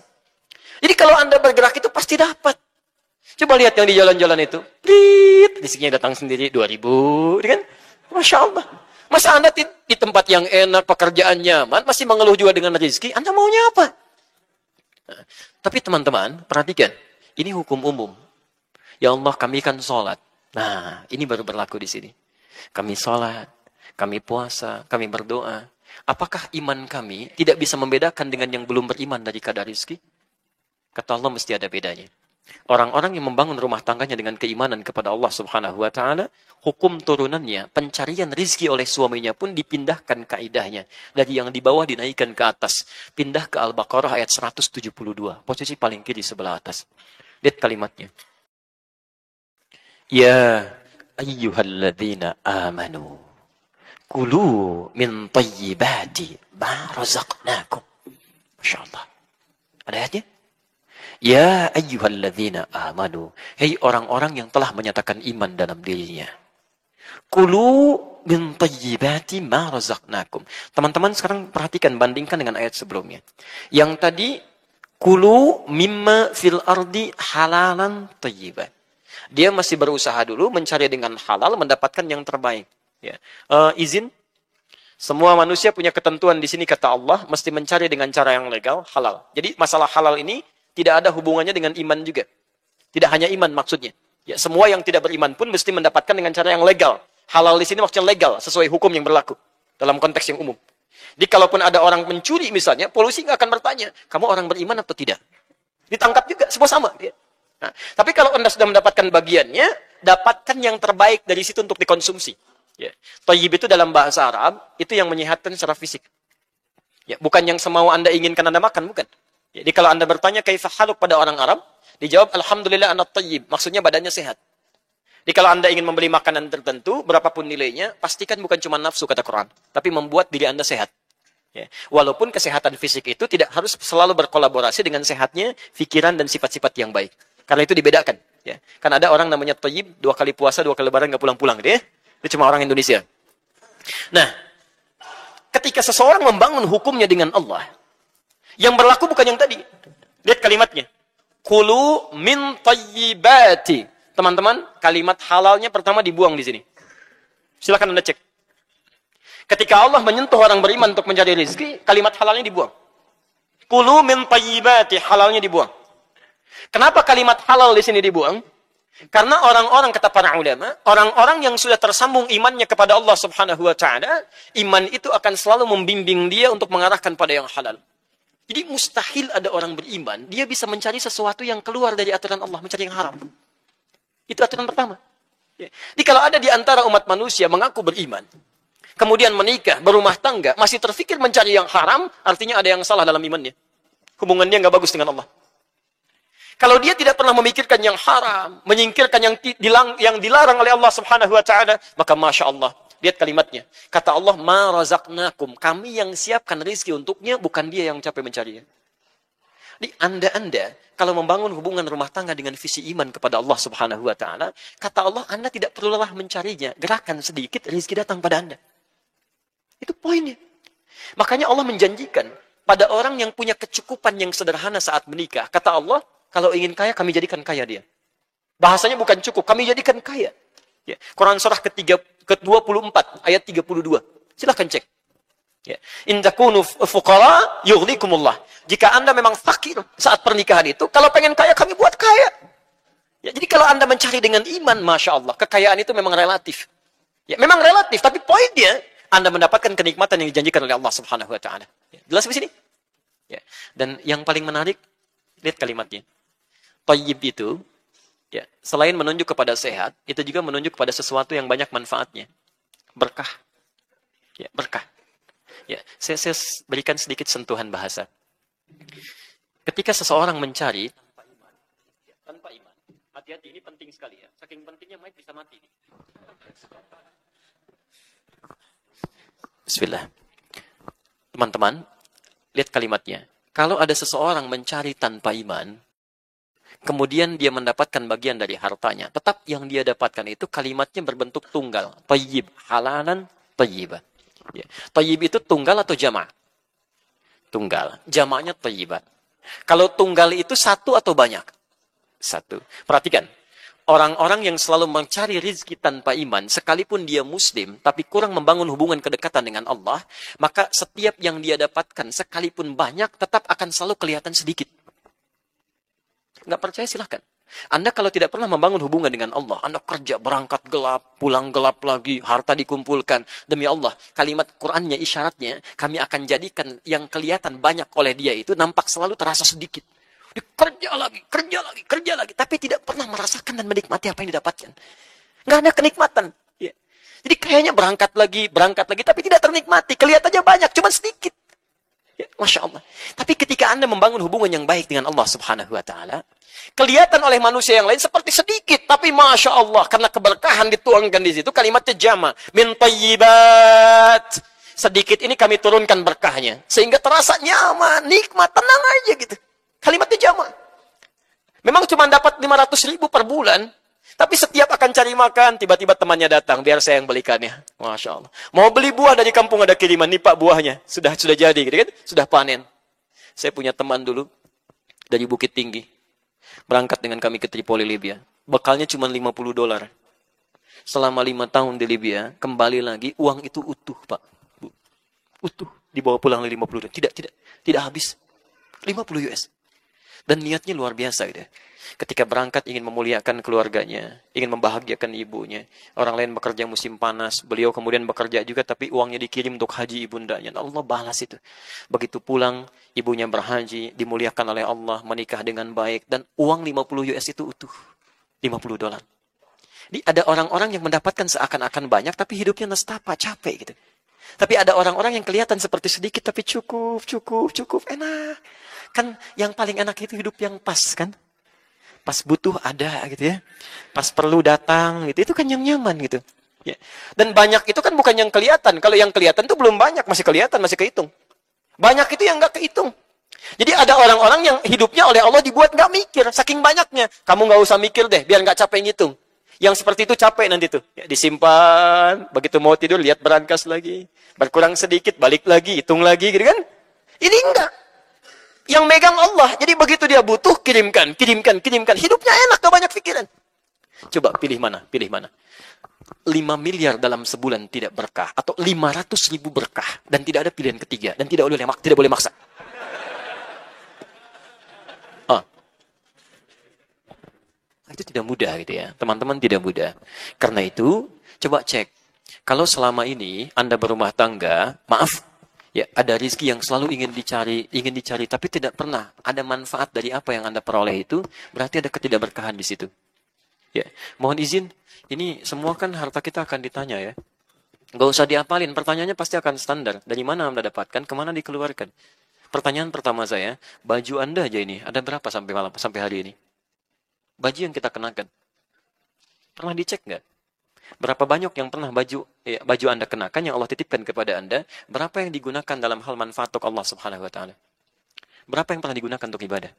B: Jadi kalau Anda bergerak itu pasti dapat. Coba lihat yang di jalan-jalan itu. Rizkinya datang sendiri, 2000. Kan? Masya Allah. Masa Anda di tempat yang enak, pekerjaan nyaman, masih mengeluh juga dengan rizki, Anda maunya apa? Nah, tapi teman-teman, perhatikan. Ini hukum umum. Ya Allah, kami kan sholat. Nah, ini baru berlaku di sini. Kami sholat, kami puasa, kami berdoa. Apakah iman kami tidak bisa membedakan dengan yang belum beriman dari kadar rizki? Kata Allah, mesti ada bedanya. Orang-orang yang membangun rumah tangganya dengan keimanan kepada Allah Subhanahu wa Ta'ala, hukum turunannya, pencarian rizki oleh suaminya pun dipindahkan kaidahnya. Dari yang di bawah dinaikkan ke atas. Pindah ke Al-Baqarah ayat 172. Posisi paling kiri sebelah atas. Lihat kalimatnya. Ya ayyuhalladzina amanu kulu min tayyibati ma razaqnakum. Masya Allah. Ada ayatnya? Ya ayyuhalladzina amanu. Hei orang-orang yang telah menyatakan iman dalam dirinya. Kulu min tayyibati ma razaqnakum. Teman-teman sekarang perhatikan, bandingkan dengan ayat sebelumnya. Yang tadi, kulu mimma fil ardi halalan tayyiban. Dia masih berusaha dulu mencari dengan halal, mendapatkan yang terbaik. Ya. Izin. Semua manusia punya ketentuan di sini, kata Allah, mesti mencari dengan cara yang legal, halal. Jadi masalah halal ini tidak ada hubungannya dengan iman juga. Tidak hanya iman maksudnya. Ya, semua yang tidak beriman pun mesti mendapatkan dengan cara yang legal. Halal di sini maksudnya legal, sesuai hukum yang berlaku. Dalam konteks yang umum. Jadi kalaupun ada orang mencuri misalnya, polisi nggak akan bertanya, kamu orang beriman atau tidak? Ditangkap juga, semua sama. Ya. Nah, tapi kalau Anda sudah mendapatkan bagiannya, dapatkan yang terbaik dari situ untuk dikonsumsi. Ya. Thayyib itu dalam bahasa Arab, itu yang menyehatkan secara fisik. Ya, bukan yang semau Anda inginkan Anda makan, bukan. Jadi kalau Anda bertanya kaifa haluk pada orang Arab, dijawab alhamdulillah ana thayyib, maksudnya badannya sehat. Jadi kalau Anda ingin membeli makanan tertentu, berapapun nilainya, pastikan bukan cuma nafsu kata Quran, tapi membuat diri Anda sehat. Ya. Walaupun kesehatan fisik itu tidak harus selalu berkolaborasi dengan sehatnya pikiran dan sifat-sifat yang baik. Karena itu dibedakan. Ya. Kan ada orang namanya thayyib, 2 kali puasa, 2 kali lebaran nggak pulang-pulang. Itu cuma orang Indonesia. Nah, ketika seseorang membangun hukumnya dengan Allah, yang berlaku bukan yang tadi. Lihat kalimatnya. Kulu min tayyibati. Teman-teman, kalimat halalnya pertama dibuang di sini. Silakan Anda cek. Ketika Allah menyentuh orang beriman untuk mencari rezeki, kalimat halalnya dibuang. Kulu min tayyibati, halalnya dibuang. Kenapa kalimat halal di sini dibuang? Karena orang-orang, kata para ulama, orang-orang yang sudah tersambung imannya kepada Allah Subhanahu wa Ta'ala, iman itu akan selalu membimbing dia untuk mengarahkan pada yang halal. Jadi mustahil ada orang beriman, dia bisa mencari sesuatu yang keluar dari aturan Allah, mencari yang haram. Itu aturan pertama. Jadi kalau ada di antara umat manusia mengaku beriman, kemudian menikah, berumah tangga, masih terfikir mencari yang haram, artinya ada yang salah dalam imannya. Hubungan dia nggak bagus dengan Allah. Kalau dia tidak pernah memikirkan yang haram, menyingkirkan yang dilarang oleh Allah Subhanahu wa Ta'ala, maka Masya Allah. Lihat kalimatnya. Kata Allah, ma razaqnakum. Kami yang siapkan rezeki untuknya, bukan dia yang capek mencarinya. Di Anda kalau membangun hubungan rumah tangga dengan visi iman kepada Allah Subhanahu wa taala, kata Allah, Anda tidak perlu lelah mencarinya. Gerakan sedikit, rezeki datang pada Anda. Itu poinnya. Makanya Allah menjanjikan pada orang yang punya kecukupan yang sederhana saat menikah. Kata Allah, kalau ingin kaya, kami jadikan kaya dia. Bahasanya bukan cukup, kami jadikan kaya. Ya. Quran surah ke-24 ayat 32. Silahkan cek. Ya. In takunu fuqara yughnikumullah. Jika Anda memang fakir saat pernikahan itu, kalau pengen kaya kami buat kaya. Ya, jadi kalau Anda mencari dengan iman, Masya Allah, kekayaan itu memang relatif. Ya, memang relatif, tapi poinnya Anda mendapatkan kenikmatan yang dijanjikan oleh Allah Subhanahu wa taala. Ya, jelas di sini? Ya. Dan yang paling menarik, lihat kalimatnya. Thayyib itu, ya, selain menunjuk kepada sehat, itu juga menunjuk kepada sesuatu yang banyak manfaatnya. Berkah. Ya, berkah. Ya, saya berikan sedikit sentuhan bahasa. Ketika seseorang mencari tanpa iman, hati-hati, ini penting sekali ya. Saking pentingnya mic bisa mati. Bismillah. Teman-teman, lihat kalimatnya. Kalau ada seseorang mencari tanpa iman, kemudian dia mendapatkan bagian dari hartanya, tetap yang dia dapatkan itu kalimatnya berbentuk tunggal. Thayyib, halalan, thayyiban. Ya. Thayyib itu tunggal atau jama'? Tunggal. Jama'nya thayyiban. Kalau tunggal itu satu atau banyak? Satu. Perhatikan. Orang-orang yang selalu mencari rizki tanpa iman, sekalipun dia muslim, tapi kurang membangun hubungan kedekatan dengan Allah, maka setiap yang dia dapatkan, sekalipun banyak, tetap akan selalu kelihatan sedikit. Nggak percaya silahkan. Anda kalau tidak pernah membangun hubungan dengan Allah, Anda kerja berangkat gelap, pulang gelap lagi, harta dikumpulkan. Demi Allah, kalimat Qur'annya, isyaratnya, kami akan jadikan yang kelihatan banyak oleh dia itu nampak selalu terasa sedikit. Dia kerja lagi, tapi tidak pernah merasakan dan menikmati apa yang didapatkan. Nggak ada kenikmatan. Ya. Jadi kayaknya berangkat lagi, tapi tidak ternikmati. Kelihatannya banyak, cuma sedikit. Ya, Masya Allah. Tapi ketika Anda membangun hubungan yang baik dengan Allah Subhanahu wa ta'ala, kelihatan oleh manusia yang lain seperti sedikit, tapi Masya Allah, karena keberkahan dituangkan di situ, kalimatnya jama, min thayyibat. Sedikit ini kami turunkan berkahnya, sehingga terasa nyaman, nikmat, tenang aja gitu. Kalimatnya jama. Memang cuma dapat 500.000 per bulan, tapi setiap akan cari makan, tiba-tiba temannya datang, biar saya yang belikannya. Masya Allah. Mau beli buah dari kampung ada kiriman, nih Pak buahnya. Sudah jadi, gitu kan? Sudah panen. Saya punya teman dulu, dari Bukit Tinggi. Berangkat dengan kami ke Tripoli, Libya. Bekalnya cuma $50. Selama 5 tahun di Libya, kembali lagi, uang itu utuh, Pak. Utuh. Dibawa pulang $50. Tidak habis. 50 US. Dan niatnya luar biasa gitu. Ketika berangkat ingin memuliakan keluarganya, ingin membahagiakan ibunya. Orang lain bekerja musim panas, beliau kemudian bekerja juga tapi uangnya dikirim untuk haji ibundanya. Allah balas itu. Begitu pulang, ibunya berhaji, dimuliakan oleh Allah, menikah dengan baik dan uang 50 US itu utuh. $50. Jadi ada orang-orang yang mendapatkan seakan-akan banyak tapi hidupnya nestapa, capek gitu. Tapi ada orang-orang yang kelihatan seperti sedikit tapi cukup, enak. Kan yang paling enak itu hidup yang pas kan? Pas butuh ada gitu ya. Pas perlu datang gitu. Itu kan yang nyaman gitu. Ya. Dan banyak itu kan bukan yang kelihatan. Kalau yang kelihatan itu belum banyak. Masih kelihatan, masih kehitung. Banyak itu yang nggak kehitung. Jadi ada orang-orang yang hidupnya oleh Allah dibuat nggak mikir. Saking banyaknya. Kamu nggak usah mikir deh. Biar nggak capek ngitung. Yang seperti itu capek nanti tuh. Ya, disimpan. Begitu mau tidur lihat berangkas lagi. Berkurang sedikit. Balik lagi. Hitung lagi gitu kan. Ini enggak. Yang megang Allah. Jadi begitu dia butuh, kirimkan. Hidupnya enak, gak banyak pikiran. Coba pilih mana? 5 miliar dalam sebulan tidak berkah. Atau 500.000 berkah. Dan tidak ada pilihan ketiga. Dan tidak boleh maksa. Itu tidak mudah gitu ya. Teman-teman tidak mudah. Karena itu, coba cek. Kalau selama ini Anda berumah tangga, maaf, ya, ada rizki yang selalu ingin dicari, tapi tidak pernah ada manfaat dari apa yang Anda peroleh itu, berarti ada ketidakberkahan di situ. Ya, mohon izin, ini semua kan harta kita akan ditanya ya. Gak usah diapalin, pertanyaannya pasti akan standar. Dari mana Anda dapatkan, kemana dikeluarkan? Pertanyaan pertama saya, baju Anda aja ini, ada berapa sampai hari ini? Baju yang kita kenakan. Pernah dicek nggak? Berapa banyak yang pernah baju Anda kenakan yang Allah titipkan kepada Anda, berapa yang digunakan dalam hal manfaat untuk Allah Subhanahu wa taala? Berapa yang pernah digunakan untuk ibadah?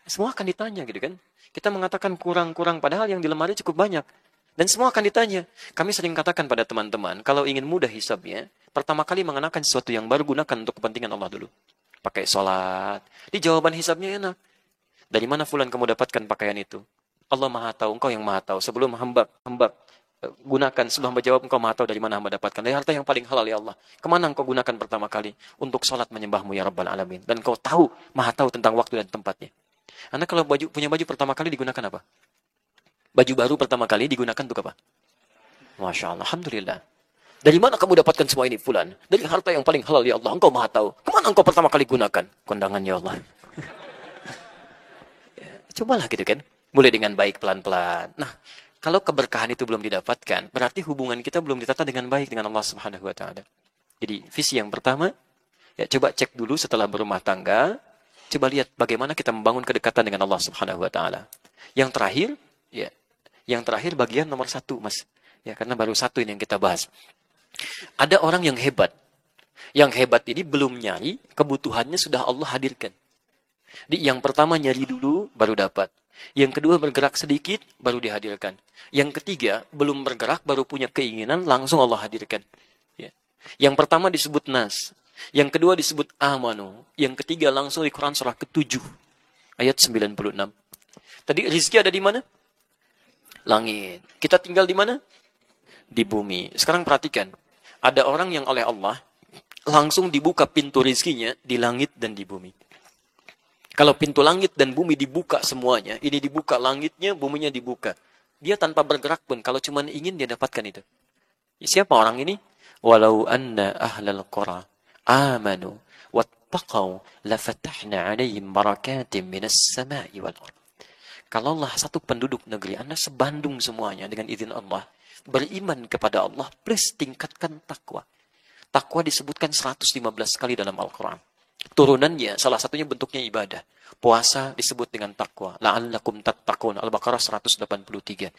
B: Semua akan ditanya gitu kan. Kita mengatakan kurang-kurang, padahal yang di lemari cukup banyak. Dan semua akan ditanya. Kami sering katakan pada teman-teman, kalau ingin mudah hisabnya, pertama kali mengenakan sesuatu yang baru, gunakan untuk kepentingan Allah dulu. Pakai sholat. Di jawaban hisabnya enak. Dari mana fulan kamu dapatkan pakaian itu? Allah Maha tahu, engkau yang Maha tahu. Sebelum hamba gunakan, sebelum hamba jawab, engkau Maha tahu dari mana hamba dapatkan. Dari harta yang paling halal ya Allah. Kemana engkau gunakan pertama kali? Untuk sholat menyembahmu ya Rabbal Alamin. Dan engkau tahu, Maha tahu tentang waktu dan tempatnya. Anda kalau punya baju pertama kali digunakan apa? Baju baru pertama kali digunakan untuk apa? Masya Allah, Alhamdulillah. Dari mana kamu dapatkan semua ini, fulan? Dari harta yang paling halal ya Allah, engkau Maha tahu. Kemana engkau pertama kali gunakan? Kondangan ya Allah. Cobalah gitu kan. Mulai dengan baik pelan-pelan. Nah, kalau keberkahan itu belum didapatkan, berarti hubungan kita belum ditata dengan baik dengan Allah Subhanahu wa taala. Jadi, visi yang pertama, ya coba cek dulu setelah berumah tangga, coba lihat bagaimana kita membangun kedekatan dengan Allah Subhanahu wa taala. Yang terakhir bagian nomor 1, Mas. Ya, karena baru 1 ini yang kita bahas. Ada orang yang hebat. Yang hebat ini belum nyari, kebutuhannya sudah Allah hadirkan. Yang pertama nyari dulu, baru dapat. Yang kedua bergerak sedikit, baru dihadirkan. Yang ketiga, belum bergerak, baru punya keinginan, langsung Allah hadirkan. Ya. Yang pertama disebut nas. Yang kedua disebut amanu. Yang ketiga langsung di Quran surah ke-7. Ayat 96. Tadi rizki ada di mana? Langit. Kita tinggal di mana? Di bumi. Sekarang perhatikan. Ada orang yang oleh Allah langsung dibuka pintu rizkinya di langit dan di bumi. Kalau pintu langit dan bumi dibuka semuanya, ini dibuka langitnya, buminya dibuka. Dia tanpa bergerak pun, kalau cuma ingin dia dapatkan itu. Siapa orang ini? Walau anna ahlal qura amanu wattaqau lafatahna alaihim barakatim minas sama'i wal ardh. Kalaulah satu penduduk negeri Anda sebandung semuanya dengan izin Allah, beriman kepada Allah plus tingkatkan takwa. Takwa disebutkan 115 kali dalam Al-Quran. Turunannya salah satunya bentuknya ibadah. Puasa disebut dengan takwa. La'allakum tattaqun. Al-Baqarah 183.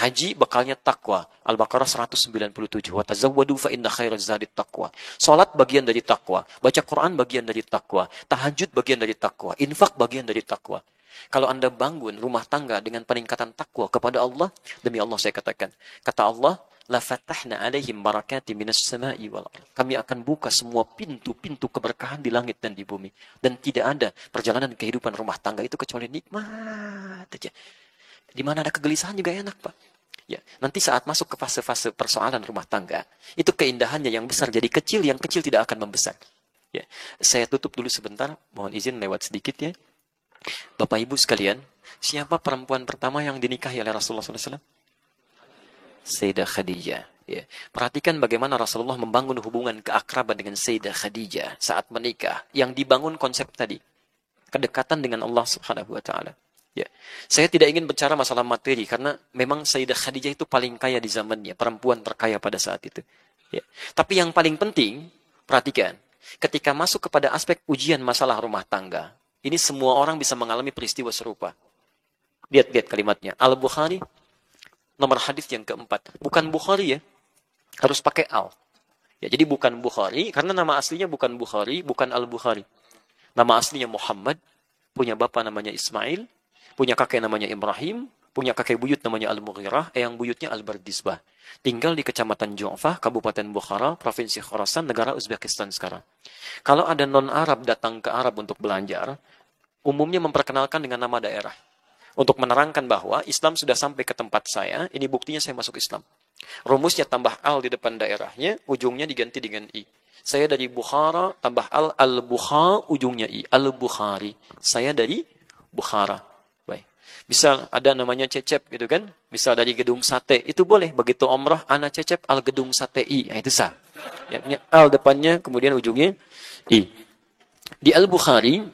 B: Haji bekalnya takwa. Al-Baqarah 197. Wa tazawwadu fa inna khairaz zadit taqwa. Salat bagian dari takwa. Baca Quran bagian dari takwa. Tahajud bagian dari takwa. Infak bagian dari takwa. Kalau Anda bangun rumah tangga dengan peningkatan takwa kepada Allah, demi Allah saya katakan, kata Allah, la fatahna alaihim barakati minas sama'i wal ardh. Kami akan buka semua pintu-pintu keberkahan di langit dan di bumi. Dan tidak ada perjalanan kehidupan rumah tangga itu kecuali nikmat aja. Di mana ada kegelisahan juga enak, Pak. Ya, nanti saat masuk ke fase-fase persoalan rumah tangga, itu keindahannya yang besar jadi kecil, yang kecil tidak akan membesar. Ya, saya tutup dulu sebentar, mohon izin lewat sedikit ya. Bapak Ibu sekalian, siapa perempuan pertama yang dinikahi oleh Rasulullah SAW? Sayyidah Khadijah. Ya. Perhatikan bagaimana Rasulullah membangun hubungan keakraban dengan Sayyidah Khadijah saat menikah. Yang dibangun konsep tadi. Kedekatan dengan Allah Subhanahu wa Ta'ala. Ya. Saya tidak ingin bicara masalah materi karena memang Sayyidah Khadijah itu paling kaya di zamannya. Perempuan terkaya pada saat itu. Ya. Tapi yang paling penting, perhatikan. Ketika masuk kepada aspek ujian masalah rumah tangga. Ini semua orang bisa mengalami peristiwa serupa. Lihat kalimatnya. Al-Bukhari, nomor hadis yang keempat. Bukan Bukhari ya. Harus pakai al. Ya, jadi bukan Bukhari. Karena nama aslinya bukan Bukhari. Bukan Al-Bukhari. Nama aslinya Muhammad. Punya bapak namanya Ismail. Punya kakek namanya Ibrahim. Punya kakek buyut namanya Al-Mughirah. Yang buyutnya Al-Bardisbah. Tinggal di Kecamatan Ju'fah, Kabupaten Bukhara, Provinsi Khorasan, negara Uzbekistan sekarang. Kalau ada non-Arab datang ke Arab untuk belajar, umumnya memperkenalkan dengan nama daerah. Untuk menerangkan bahwa Islam sudah sampai ke tempat saya, ini buktinya saya masuk Islam. Rumusnya tambah al di depan daerahnya, ujungnya diganti dengan i. Saya dari Bukhara, tambah al-Bukha, ujungnya i. Al-Bukhari. Saya dari Bukhara. Baik. Bisa ada namanya Cecep gitu kan. Bisa dari Gedung Sate. Itu boleh. Begitu umrah, ana Cecep al Gedung Sate i. Nah, itu sah. Ya, al depannya, kemudian ujungnya i. Di Al-Bukhari,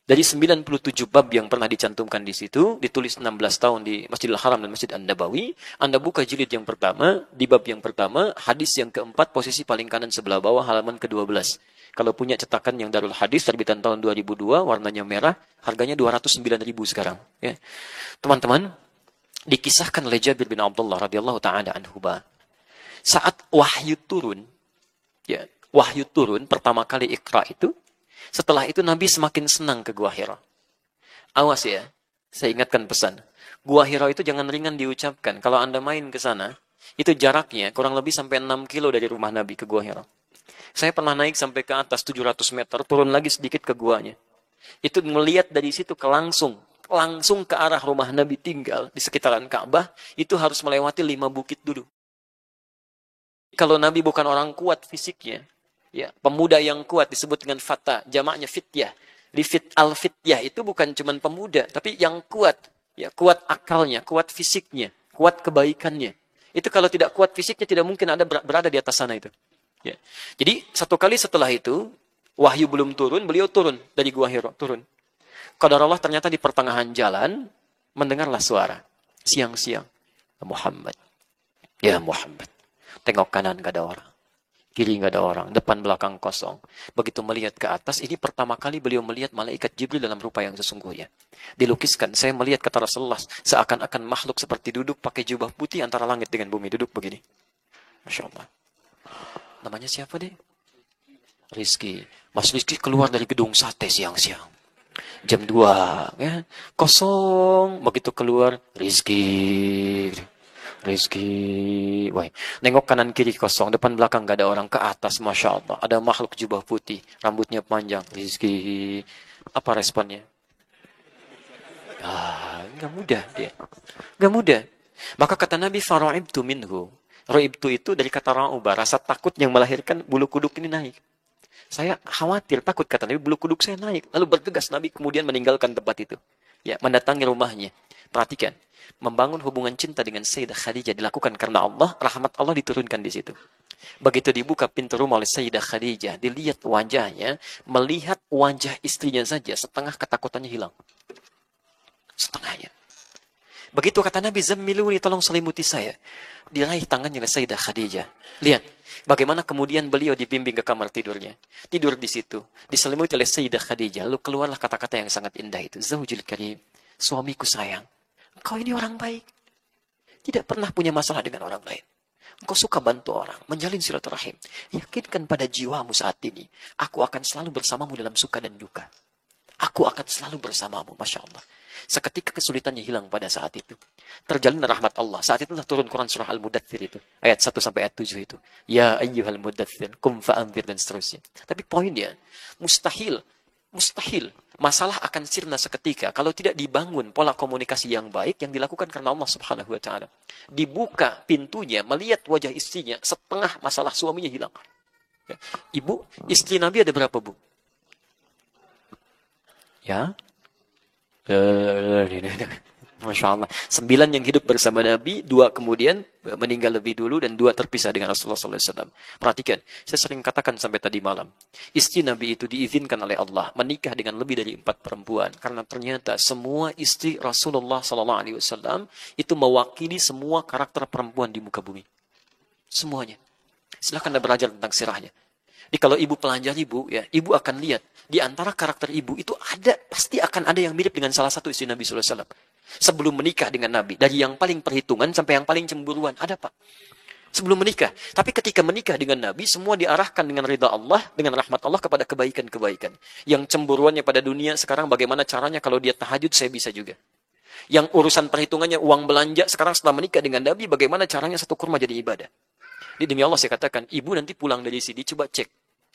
B: dari 97 bab yang pernah dicantumkan di situ, ditulis 16 tahun di Masjidil Haram dan Masjid An-Nabawi, Anda buka jilid yang pertama, di bab yang pertama, hadis yang keempat, posisi paling kanan sebelah bawah, halaman ke-12. Kalau punya cetakan yang Darul Hadis, terbitan tahun 2002, warnanya merah, harganya 209.000 sekarang. Ya. Teman-teman, dikisahkan oleh Jabir bin Abdullah radhiyallahu ta'ala anhuma. Saat wahyu turun, ya, wahyu turun, pertama kali Iqra itu, Setelah itu Nabi semakin senang ke Gua Hira. Awas ya, saya ingatkan pesan. Gua Hira itu jangan ringan diucapkan. Kalau Anda main ke sana, itu jaraknya kurang lebih sampai 6 kilo dari rumah Nabi ke Gua Hira. Saya pernah naik sampai ke atas 700 meter, turun lagi sedikit ke guanya. Itu melihat dari situ langsung ke arah rumah Nabi tinggal di sekitaran Ka'bah, itu harus melewati 5 bukit dulu. Kalau Nabi bukan orang kuat fisiknya, ya, pemuda yang kuat disebut dengan fata, jamaknya fityah. Al-fityah itu bukan cuma pemuda, tapi yang kuat, ya, kuat akalnya, kuat fisiknya, kuat kebaikannya. Itu kalau tidak kuat fisiknya tidak mungkin ada berada di atas sana itu. Ya. Jadi satu kali setelah itu, wahyu belum turun, beliau turun dari Gua Hira, turun. Qadarullah ternyata di pertengahan jalan, mendengarlah suara. Siang-siang. Muhammad. Ya Muhammad. Tengok kanan gak ada orang. Kiri gak ada orang. Depan belakang kosong. Begitu melihat ke atas, ini pertama kali beliau melihat malaikat Jibril dalam rupa yang sesungguhnya. Dilukiskan, saya melihat kata Rasulullah, seakan-akan makhluk seperti duduk pakai jubah putih antara langit dengan bumi. Duduk begini. Masya Allah. Namanya siapa deh? Rizki. Mas Rizki keluar dari gedung sate siang-siang. Jam 2. Ya. Kosong. Begitu keluar. Rizki. Wah. Nengok kanan kiri kosong. Depan belakang gak ada orang. Ke atas. Masya Allah. Ada makhluk jubah putih. Rambutnya panjang. Rizki. Apa responnya? Gak mudah dia. Gak mudah. Maka kata Nabi, fara'ibtu minhu. Ra'ibtu itu dari kata ra'uba, rasa takut yang melahirkan bulu kuduk ini naik. Saya khawatir, takut kata Nabi, bulu kuduk saya naik. Lalu bergegas Nabi kemudian meninggalkan tempat itu. Ya, mendatangi rumahnya. Perhatikan, membangun hubungan cinta dengan Sayyidah Khadijah dilakukan karena Allah, rahmat Allah diturunkan di situ. Begitu dibuka pintu rumah oleh Sayyidah Khadijah, dilihat wajahnya, melihat wajah istrinya saja, setengah ketakutannya hilang. Setengahnya. Begitu kata Nabi, zammiluni, tolong selimuti saya. Diraih tangannya oleh Sayyidah Khadijah. Lihat, bagaimana kemudian beliau dibimbing ke kamar tidurnya. Tidur di situ, diselimuti oleh Sayyidah Khadijah. Lalu keluarlah kata-kata yang sangat indah itu. Zaujil karim, suamiku sayang. Engkau ini orang baik. Tidak pernah punya masalah dengan orang lain. Engkau suka bantu orang, menjalin silaturahim. Yakinkan pada jiwamu saat ini, aku akan selalu bersamamu dalam suka dan duka. Aku akan selalu bersamamu, Masya Allah. Seketika kesulitannya hilang pada saat itu. Terjalin rahmat Allah. Saat itulah turun Quran surah Al-Mudaththir itu. Ayat 1 sampai ayat 7 itu. Ya ayyuhal mudaththir, kum fa'anzir, dan seterusnya. Tapi poinnya, mustahil. Masalah akan sirna seketika kalau tidak dibangun pola komunikasi yang baik yang dilakukan karena Allah Subhanahu wa taala. Dibuka pintunya, melihat wajah istrinya, setengah masalah suaminya hilang. Ya. Ibu, istri Nabi ada berapa, Bu? Ya. Masya Allah. 9 yang hidup bersama Nabi, 2 kemudian meninggal lebih dulu, dan 2 terpisah dengan Rasulullah SAW. Perhatikan, saya sering katakan sampai tadi malam, istri Nabi itu diizinkan oleh Allah menikah dengan lebih dari 4 perempuan, karena ternyata semua istri Rasulullah SAW itu mewakili semua karakter perempuan di muka bumi. Semuanya. Silahkan Anda belajar tentang sirahnya. Jadi kalau ibu pelajari, Bu, ya, ibu akan lihat di antara karakter ibu itu pasti akan ada yang mirip dengan salah satu istri Nabi SAW. Sebelum menikah dengan Nabi, dari yang paling perhitungan sampai yang paling cemburuan, ada, Pak. Sebelum menikah. Tapi ketika menikah dengan Nabi, semua diarahkan dengan ridha Allah, dengan rahmat Allah kepada kebaikan-kebaikan. Yang cemburuannya pada dunia sekarang, bagaimana caranya kalau dia tahajud, saya bisa juga. Yang urusan perhitungannya uang belanja, sekarang setelah menikah dengan Nabi, bagaimana caranya satu kurma jadi ibadah. Demi Allah saya katakan, ibu nanti pulang dari sini, coba cek.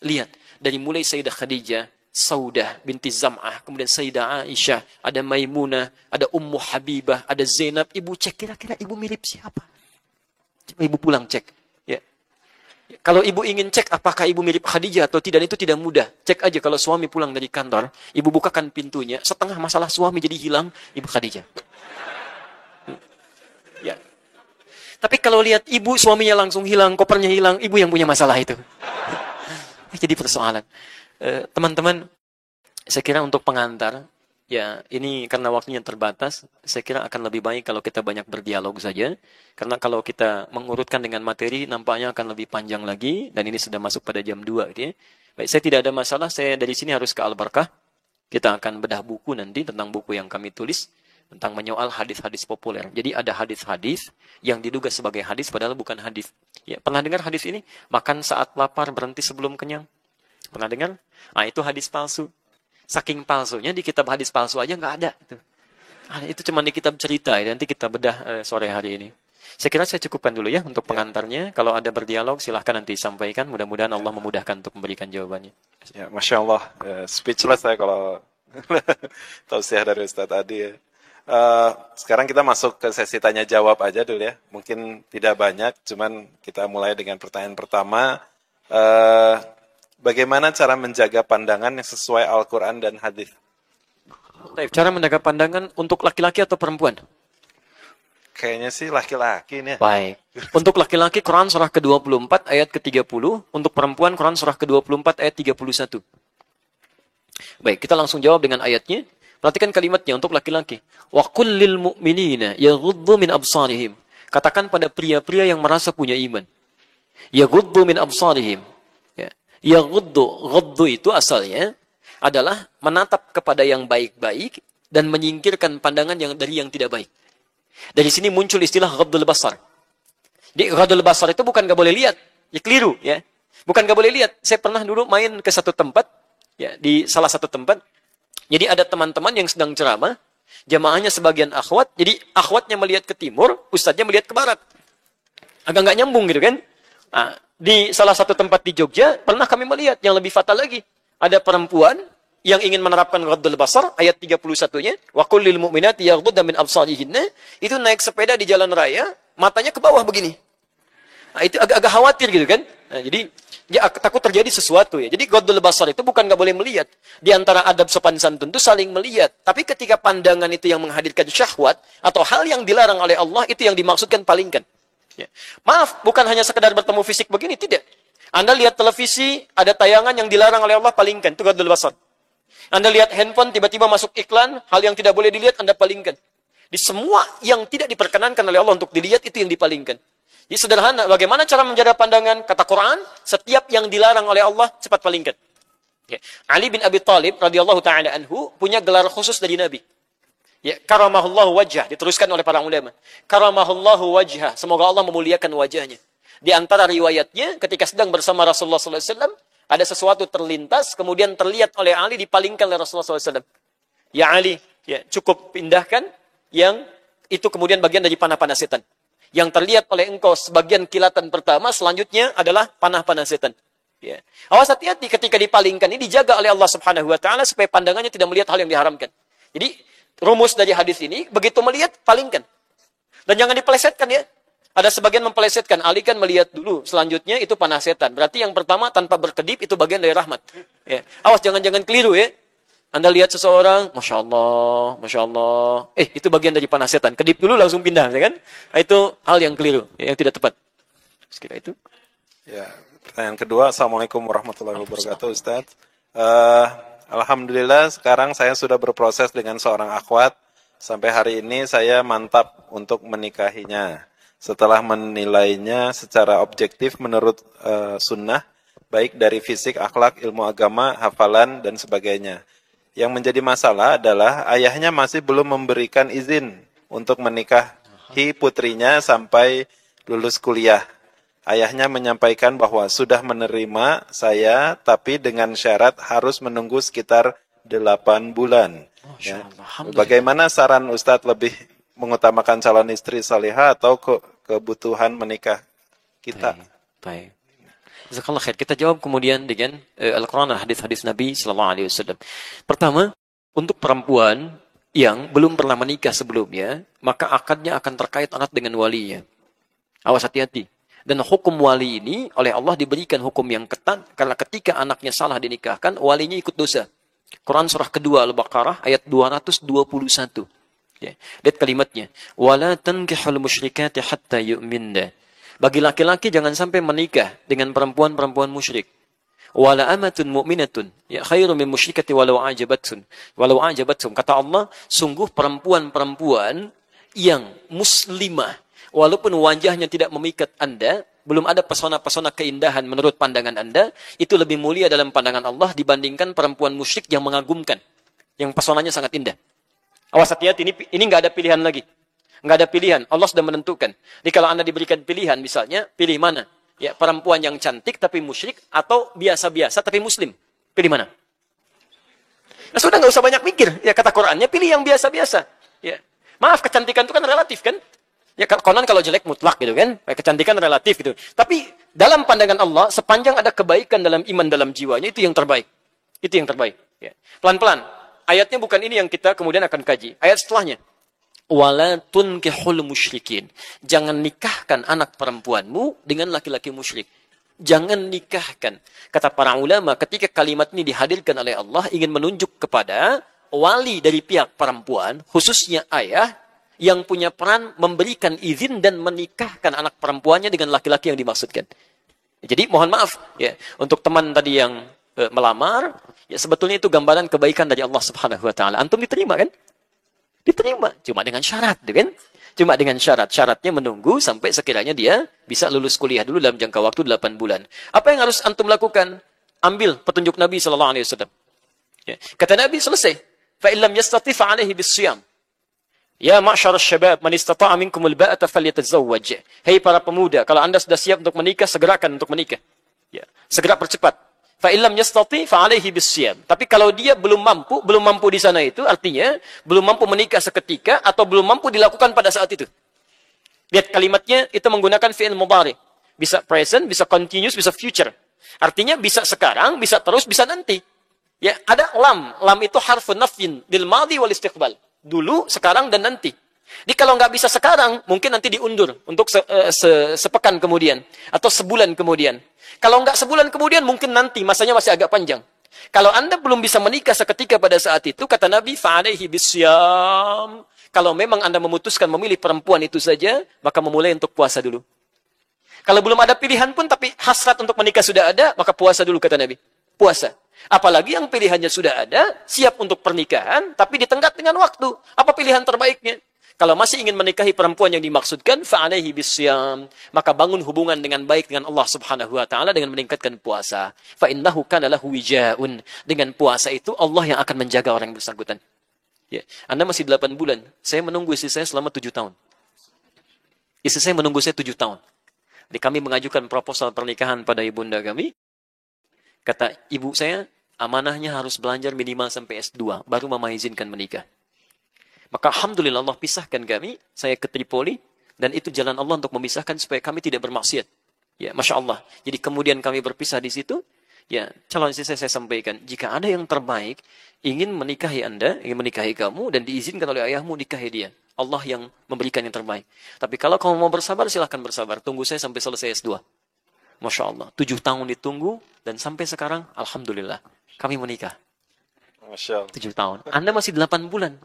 B: Lihat, dari mulai Sayyidah Khadijah, Saudah binti Zam'ah, kemudian Sayyidah Aisyah, ada Maimunah, ada Ummu Habibah, ada Zainab. Ibu cek, kira-kira ibu mirip siapa? Coba ibu pulang cek. Ya. Kalau ibu ingin cek apakah ibu mirip Khadijah atau tidak, itu tidak mudah. Cek aja kalau suami pulang dari kantor, ibu bukakan pintunya, setengah masalah suami jadi hilang, ibu Khadijah. Ya. Tapi kalau lihat ibu, suaminya langsung hilang, kopernya hilang, ibu yang punya masalah itu. Jadi persoalan. Teman-teman, saya kira untuk pengantar, ya ini karena waktunya terbatas, saya kira akan lebih baik kalau kita banyak berdialog saja. Karena kalau kita mengurutkan dengan materi, nampaknya akan lebih panjang lagi, dan ini sudah masuk pada jam 2. Gitu ya. Baik, saya tidak ada masalah, saya dari sini harus ke Al-Barkah. Kita akan bedah buku nanti tentang buku yang kami tulis, tentang menyoal hadis-hadis populer. Jadi ada hadis-hadis yang diduga sebagai hadis padahal bukan hadis. Ya, pernah dengar hadis ini? Makan saat lapar, berhenti sebelum kenyang.
A: Pernah dengar? Ah, itu hadis palsu. Saking palsunya di kitab hadis palsu aja nggak ada. Itu cuma di kitab cerita ya. Nanti kita bedah sore hari ini. Saya kira saya cukupkan dulu ya untuk pengantarnya. Kalau ada berdialog silahkan nanti sampaikan. Mudah-mudahan Allah memudahkan untuk memberikan jawabannya.
C: Ya, Masya Allah. Speechless saya kalau tausiah dari Ustadz Adi ya. Sekarang kita masuk ke sesi tanya jawab aja dulu ya. Mungkin tidak banyak, cuman kita mulai dengan pertanyaan pertama. Bagaimana cara menjaga pandangan yang sesuai Al-Quran dan hadis?
A: Cara menjaga pandangan untuk laki-laki atau perempuan?
C: Kayaknya sih laki-laki nih.
A: Baik. Untuk laki-laki Quran surah ke-24 ayat ke-30. Untuk perempuan Quran surah ke-24 ayat 31. Baik, kita langsung jawab dengan ayatnya. Perhatikan kalimatnya untuk laki-laki. Wa qul lil mu'minina yaghuddu min absarihim. Katakan pada pria-pria yang merasa punya iman. Yaghuddu min absarihim. Ya. Yaghuddu, ghaddu itu asalnya adalah menatap kepada yang baik-baik dan menyingkirkan pandangan dari yang tidak baik. Dari sini muncul istilah ghaddul basar. Di ghaddul basar itu bukan gak boleh lihat, ya keliru ya. Bukan gak boleh lihat. Saya pernah dulu main ke satu tempat, ya di salah satu tempat. Jadi ada teman-teman yang sedang ceramah, jamaahnya sebagian akhwat, jadi akhwatnya melihat ke timur, ustadznya melihat ke barat. Agak nggak nyambung gitu kan? Nah, di salah satu tempat di Jogja pernah kami melihat yang lebih fatal lagi. Ada perempuan yang ingin menerapkan ghaddul basar, ayat 31-nya, wa qul lil mu'minati yaghdudna min absarihinna, itu naik sepeda di jalan raya, matanya ke bawah begini. Nah, itu agak khawatir gitu kan? Nah, jadi dia takut terjadi sesuatu ya. Jadi ghaddul basar itu bukan nggak boleh melihat. Di antara adab sopan santun itu saling melihat. Tapi ketika pandangan itu yang menghadirkan syahwat atau hal yang dilarang oleh Allah, itu yang dimaksudkan palingkan. Ya. Maaf, bukan hanya sekedar bertemu fisik begini, tidak. Anda lihat televisi, ada tayangan yang dilarang oleh Allah, palingkan. Itu ghaddul basar. Anda lihat handphone, tiba-tiba masuk iklan, hal yang tidak boleh dilihat, Anda palingkan. Di semua yang tidak diperkenankan oleh Allah untuk dilihat, itu yang dipalingkan. Jadi sederhana, bagaimana cara menjaga pandangan? Kata Quran, setiap yang dilarang oleh Allah, cepat palingkan. Ya. Ali bin Abi Thalib, radhiyallahu ta'ala anhu, punya gelar khusus dari Nabi. Ya, karamahullahu wajah, diteruskan oleh para ulama. Karamahullahu wajah, semoga Allah memuliakan wajahnya. Di antara riwayatnya, ketika sedang bersama Rasulullah SAW, ada sesuatu terlintas, kemudian terlihat oleh Ali, dipalingkan oleh Rasulullah SAW. Ya Ali, ya, cukup pindahkan, yang itu kemudian bagian dari panah-panah setan. Yang terlihat oleh engkau sebagian kilatan pertama, selanjutnya adalah panah-panah setan. Ya. Awas hati-hati ketika dipalingkan, ini dijaga oleh Allah Subhanahu Wa Taala supaya pandangannya tidak melihat hal yang diharamkan. Jadi, rumus dari hadis ini, begitu melihat, palingkan. Dan jangan dipelesetkan ya. Ada sebagian mempelesetkan, Ali kan melihat dulu, selanjutnya itu panah setan. Berarti yang pertama tanpa berkedip itu bagian dari rahmat. Ya. Awas jangan-jangan keliru ya. Anda lihat seseorang, Masya Allah, itu bagian dari panah setan. Kedip dulu langsung pindah, ya kan? Itu hal yang keliru, ya, yang tidak tepat. Sekira itu.
C: Ya, pertanyaan kedua, Assalamualaikum warahmatullahi wabarakatuh, Ustaz. Alhamdulillah sekarang saya sudah berproses dengan seorang akhwat. Sampai hari ini saya mantap untuk menikahinya. Setelah menilainya secara objektif menurut sunnah, baik dari fisik, akhlak, ilmu agama, hafalan, dan sebagainya. Yang menjadi masalah adalah ayahnya masih belum memberikan izin untuk menikahi putrinya sampai lulus kuliah. Ayahnya menyampaikan bahwa sudah menerima saya, tapi dengan syarat harus menunggu sekitar 8 bulan. Ya. Bagaimana saran Ustadz, lebih mengutamakan calon istri salihah atau kebutuhan menikah kita?
A: Baik. Jazakallah khair. Kita jawab kemudian dengan Al-Quran dan hadis-hadis Nabi Sallallahu Alaihi Wasallam. Pertama, untuk perempuan yang belum pernah menikah sebelumnya, maka akadnya akan terkait erat dengan walinya. Awas hati-hati. Dan hukum wali ini oleh Allah diberikan hukum yang ketat, karena ketika anaknya salah dinikahkan, walinya ikut dosa. Quran surah kedua Al-Baqarah ayat 221. Ya. Lihat kalimatnya. Wala tankihul musyrikati hatta yu'minna. Bagi laki-laki jangan sampai menikah dengan perempuan-perempuan musyrik. Wala amatun mu'minatun ya khairu min musyrikati walau ajabatsun. Walau ajabatsum. Kata Allah, sungguh perempuan-perempuan yang muslimah, walaupun wajahnya tidak memikat Anda, belum ada pesona-pesona keindahan menurut pandangan Anda, itu lebih mulia dalam pandangan Allah dibandingkan perempuan musyrik yang mengagumkan, yang pesonanya sangat indah. Awas hati-hati, ini nggak ada pilihan lagi. Nggak ada pilihan, Allah sudah menentukan. Jadi kalau Anda diberikan pilihan, misalnya, pilih mana?
B: Ya, perempuan yang cantik tapi musyrik atau biasa-biasa tapi muslim? Pilih mana? Nah, sudah nggak usah banyak mikir. Ya, kata Qur'annya pilih yang biasa-biasa. Ya. Maaf, kecantikan itu kan relatif kan? Ya, konon kalau jelek mutlak gitu kan. Kecantikan relatif gitu. Tapi dalam pandangan Allah, sepanjang ada kebaikan dalam iman dalam jiwanya, itu yang terbaik. Itu yang terbaik. Ya. Pelan-pelan. Ayatnya bukan ini yang kita kemudian akan kaji. Ayat setelahnya. Wala tunkihul musyrikin. Jangan nikahkan anak perempuanmu dengan laki-laki musyrik. Jangan nikahkan. Kata para ulama, ketika kalimat ini dihadirkan oleh Allah, ingin menunjuk kepada wali dari pihak perempuan, khususnya ayah, yang punya peran memberikan izin dan menikahkan anak perempuannya dengan laki-laki yang dimaksudkan. Jadi mohon maaf ya untuk teman tadi yang melamar, ya sebetulnya itu gambaran kebaikan dari Allah Subhanahu wa taala. Antum diterima kan? Diterima, cuma dengan syarat, kan? Cuma dengan syarat. Syaratnya menunggu sampai sekiranya dia bisa lulus kuliah dulu dalam jangka waktu 8 bulan. Apa yang harus antum lakukan? Ambil petunjuk Nabi sallallahu alaihi wasallam. Ya. Kata Nabi selesai. Fa illam yastati fa alaihi bisyam. Ya ma'syar syabab, man istata'a minkumul ba'ata falyatazawwaj. Hei para pemuda, kalau Anda sudah siap untuk menikah, segerakan untuk menikah. Ya, segera percepat. Fa illam yastati fa alaihi bisyam. Tapi kalau dia belum mampu di sana itu artinya belum mampu menikah seketika atau belum mampu dilakukan pada saat itu. Lihat kalimatnya itu menggunakan fi'il mudhari. Bisa present, bisa continuous, bisa future. Artinya bisa sekarang, bisa terus, bisa nanti. Ya, ada lam. Lam itu harfun nafyin lil madhi wal istiqbal. Dulu, sekarang, dan nanti. Jadi kalau nggak bisa sekarang, mungkin nanti diundur untuk sepekan kemudian. Atau sebulan kemudian. Kalau nggak sebulan kemudian, mungkin nanti. Masanya masih agak panjang. Kalau Anda belum bisa menikah seketika pada saat itu, kata Nabi, fa'alaihi bisyam. Kalau memang Anda memutuskan memilih perempuan itu saja, maka memulai untuk puasa dulu. Kalau belum ada pilihan pun, tapi hasrat untuk menikah sudah ada, maka puasa dulu, kata Nabi. Puasa. Apalagi yang pilihannya sudah ada, siap untuk pernikahan, tapi ditenggat dengan waktu. Apa pilihan terbaiknya? Kalau masih ingin menikahi perempuan yang dimaksudkan, fa'alaihi bisyam. Maka bangun hubungan dengan baik dengan Allah Subhanahu wa taala dengan meningkatkan puasa. Fa innahu kana lahu wijaun. Dengan puasa itu Allah yang akan menjaga orang yang bersangkutan. Ya, Anda masih 8 bulan. Saya menunggu istri saya selama 7 tahun. Istri saya menunggu saya 7 tahun. Jadi kami mengajukan proposal pernikahan pada ibunda kami. Kata ibu saya, amanahnya harus belajar minimal sampai S2. Baru mama izinkan menikah. Maka alhamdulillah Allah pisahkan kami, saya ke Tripoli, dan itu jalan Allah untuk memisahkan supaya kami tidak bermaksiat. Ya, Masya Allah. Jadi kemudian kami berpisah di situ, ya, calon istri saya sampaikan, jika ada yang terbaik, ingin menikahi Anda, ingin menikahi kamu, dan diizinkan oleh ayahmu, nikahi dia. Allah yang memberikan yang terbaik. Tapi kalau kamu mau bersabar, silahkan bersabar. Tunggu saya sampai selesai S2. Masya Allah. 7 tahun ditunggu, dan sampai sekarang, alhamdulillah, kami menikah.
C: Masya Allah.
B: 7 tahun. Anda masih 8 bulan.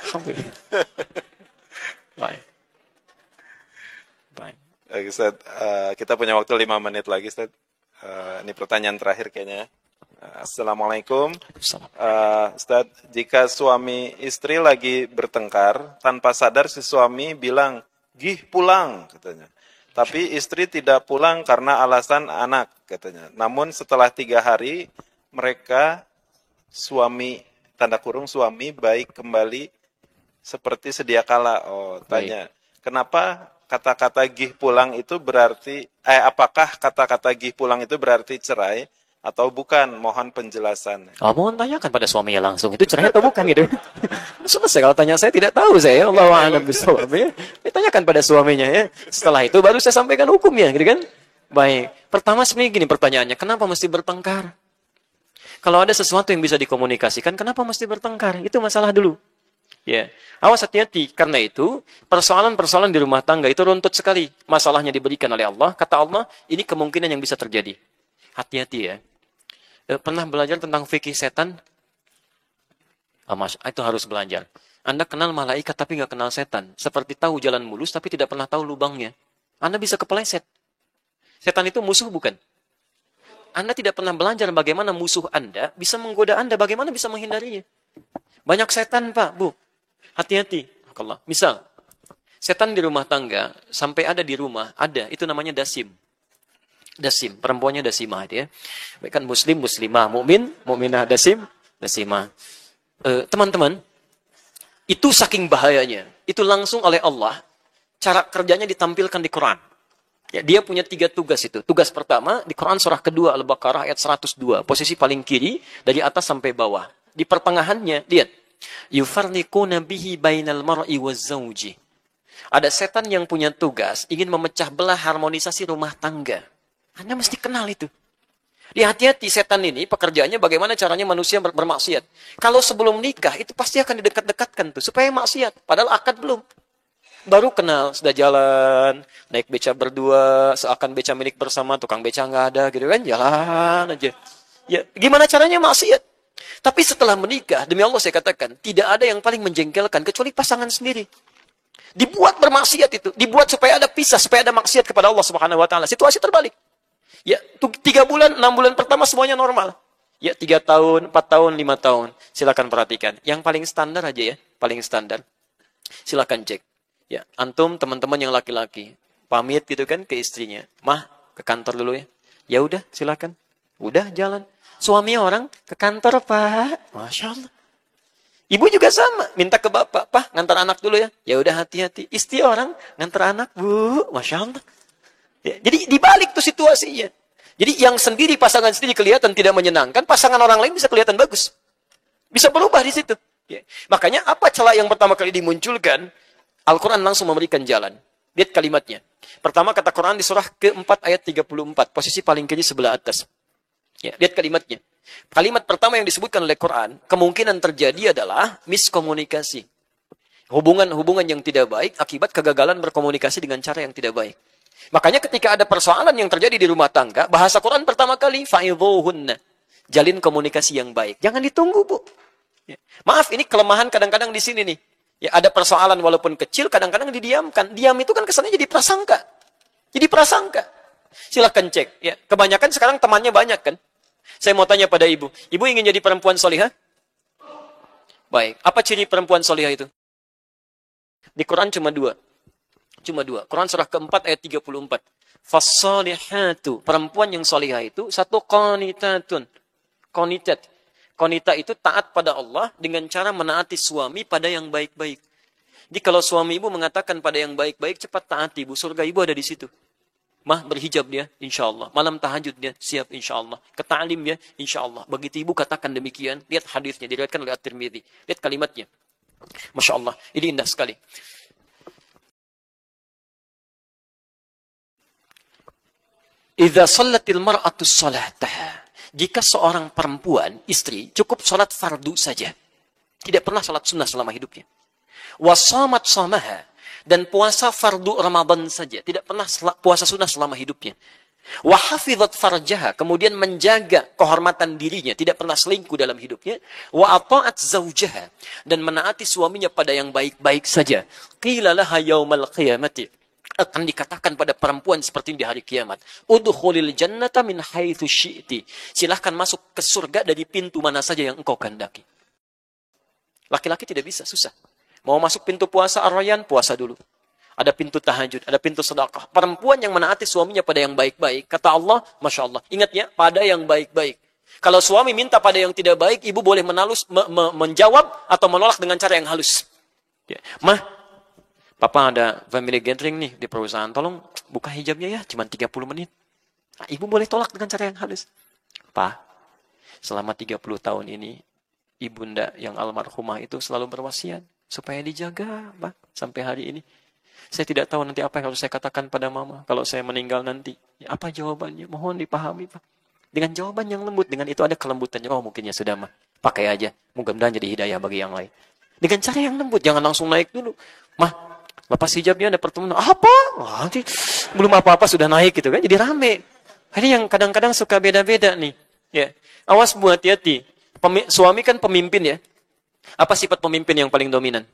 B: Alhamdulillah. Baik. Baik.
C: Oke, Ustaz, kita punya waktu 5 menit lagi, Ustaz. Ini pertanyaan terakhir kayaknya. Assalamualaikum. Ustaz, jika suami istri lagi bertengkar, tanpa sadar si suami bilang, "Gih pulang," katanya. Tapi istri tidak pulang karena alasan anak, katanya. Namun setelah 3 hari, mereka suami, tanda kurung suami, baik kembali seperti sedia kala. Oh, tanya, kenapa kata-kata gih pulang itu berarti, apakah kata-kata gih pulang itu berarti cerai atau bukan? Mohon penjelasan.
B: Oh, mohon tanyakan pada suaminya langsung. Itu cerai atau bukan gitu. Selesai, kalau tanya saya tidak tahu saya. Allahu a'lam bishawab. Tanyakan pada suaminya ya. Setelah itu baru saya sampaikan hukumnya, gitu kan? Baik. Pertama sebenarnya gini pertanyaannya, kenapa mesti bertengkar? Kalau ada sesuatu yang bisa dikomunikasikan, kenapa mesti bertengkar? Itu masalah dulu. Ya, awas hati-hati. Karena itu, persoalan-persoalan di rumah tangga itu runtut sekali. Masalahnya diberikan oleh Allah. Kata Allah, ini kemungkinan yang bisa terjadi. Hati-hati ya. Pernah belajar tentang fikih setan? Itu harus belajar. Anda kenal malaikat tapi nggak kenal setan. Seperti tahu jalan mulus tapi tidak pernah tahu lubangnya. Anda bisa kepleset. Setan itu musuh bukan? Anda tidak pernah belajar bagaimana musuh Anda bisa menggoda Anda, bagaimana bisa menghindarinya. Banyak setan, Pak, Bu. Hati-hati. Misal, setan di rumah tangga, sampai ada di rumah, ada, itu namanya dasim. Dasim, perempuannya dasimah dia. Baik kan muslim, muslimah, mukmin, mukminah, dasim, dasimah. Teman-teman, itu saking bahayanya. Itu langsung oleh Allah, cara kerjanya ditampilkan di Quran. Ya, dia punya 3 tugas itu. Tugas pertama, di Quran surah kedua Al-Baqarah ayat 102. Posisi paling kiri, dari atas sampai bawah. Di pertengahannya, lihat. Yufarniquna bihi bainal mar'i waz zawji. Ada setan yang punya tugas, ingin memecah belah harmonisasi rumah tangga. Anda mesti kenal itu. Hati-hati, setan ini pekerjaannya bagaimana caranya manusia bermaksiat. Kalau sebelum nikah, itu pasti akan didekat-dekatkan tuh, supaya maksiat. Padahal akad belum. Baru kenal, sudah jalan, naik beca berdua, seakan beca milik bersama, tukang beca nggak ada, gitu kan, jalan aja. Ya, gimana caranya maksiat? Tapi setelah menikah, demi Allah saya katakan, tidak ada yang paling menjengkelkan, kecuali pasangan sendiri. Dibuat bermaksiat itu, dibuat supaya ada pisah, supaya ada maksiat kepada Allah Subhanahu Wa Taala. Situasi terbalik. Ya, 3 bulan, 6 bulan pertama semuanya normal. Ya, 3 tahun, 4 tahun, 5 tahun. Silakan perhatikan. Yang paling standar aja ya, paling standar. Silakan cek. Ya, antum teman-teman yang laki-laki pamit gitu kan ke istrinya, "Mah, ke kantor dulu ya." Ya udah, silakan. Udah jalan. Suami orang ke kantor, Pak. Masya Allah. Ibu juga sama, minta ke bapak, "Pak, ngantar anak dulu ya." Ya udah, hati-hati. Istri orang ngantar anak, "Bu." Masya Allah. Ya, jadi dibalik tuh situasinya. Jadi yang sendiri, pasangan sendiri kelihatan tidak menyenangkan, pasangan orang lain bisa kelihatan bagus. Bisa berubah di situ. Ya. Makanya apa celah yang pertama kali dimunculkan? Al-Quran langsung memberikan jalan. Lihat kalimatnya. Pertama kata Quran di surah keempat ayat 34. Posisi paling kiri sebelah atas. Ya, lihat kalimatnya. Kalimat pertama yang disebutkan oleh Quran, kemungkinan terjadi adalah miskomunikasi. Hubungan-hubungan yang tidak baik akibat kegagalan berkomunikasi dengan cara yang tidak baik. Makanya ketika ada persoalan yang terjadi di rumah tangga, bahasa Quran pertama kali, fa'idhuhunna. Jalin komunikasi yang baik. Jangan ditunggu, Bu. Ya. Maaf, ini kelemahan kadang-kadang di sini nih. Ya, ada persoalan walaupun kecil, kadang-kadang didiamkan. Diam itu kan kesannya jadi prasangka. Jadi prasangka. Silahkan cek. Ya, kebanyakan sekarang temannya banyak kan. Saya mau tanya pada ibu. Ibu ingin jadi perempuan solihah? Baik. Apa ciri perempuan solihah itu? Di Quran cuma 2. Cuma 2. Quran surah keempat ayat 34. Fassolihatu. Perempuan yang solihah itu, satu qanitatun. Qanitat. Qanita itu taat pada Allah dengan cara menaati suami pada yang baik-baik. Jadi kalau suami ibu mengatakan pada yang baik-baik, cepat taati ibu. Surga ibu ada di situ. Mah berhijab dia, insya Allah. Malam tahajud dia, siap insya Allah. Keta'lim dia, insya Allah. Begitu ibu katakan demikian, lihat hadisnya, diriwayatkan oleh At-Tirmidzi. Lihat kalimatnya. Masya Allah, ini indah sekali. Idza shallatil mar'atu sholataha. Jika seorang perempuan, istri, cukup sholat fardu saja. Tidak pernah sholat sunnah selama hidupnya. Wasamat shamaha. Dan puasa fardu Ramadan saja. Tidak pernah puasa sunnah selama hidupnya. Wahafidhat farjaha. Kemudian menjaga kehormatan dirinya. Tidak pernah selingkuh dalam hidupnya. Wa ata'at zawjaha. Dan menaati suaminya pada yang baik-baik saja. Qila laha yaumal qiyamati. Akan dikatakan pada perempuan seperti ini di hari kiamat. Udkhulil jannata min haitsu syi'ti. Silahkan masuk ke surga dari pintu mana saja yang engkau kehendaki. Laki-laki tidak bisa, susah. Mau masuk pintu puasa Ar-Rayyan, puasa dulu. Ada pintu tahajud, ada pintu sedekah. Perempuan yang menaati suaminya pada yang baik-baik, kata Allah, Masya Allah. Ingat ya, pada yang baik-baik. Kalau suami minta pada yang tidak baik, ibu boleh menjawab atau menolak dengan cara yang halus. Ya. Mah, Papa ada family gathering nih di perusahaan. Tolong buka hijabnya ya, cuma 30 menit. Nah, ibu boleh tolak dengan cara yang halus. Pak, selama 30 tahun ini, ibunda yang almarhumah itu selalu berwasiat. Supaya dijaga, Pak, sampai hari ini. Saya tidak tahu nanti apa yang harus saya katakan pada mama. Kalau saya meninggal nanti. Ya, apa jawabannya? Mohon dipahami, Pak. Dengan jawaban yang lembut. Dengan itu ada kelembutannya. Oh, mungkin ya sudah, mah. Pakai aja. Mudah-mudahan jadi hidayah bagi yang lain. Dengan cara yang lembut. Jangan langsung naik dulu. Mah, lepas hijabnya ada pertemuan. Apa? Wah, nanti belum apa-apa sudah naik gitu kan. Jadi rame. Ini yang kadang-kadang suka beda-beda nih. Ya. Awas Bu, hati-hati. Suami kan pemimpin ya. Apa sifat pemimpin yang paling dominan?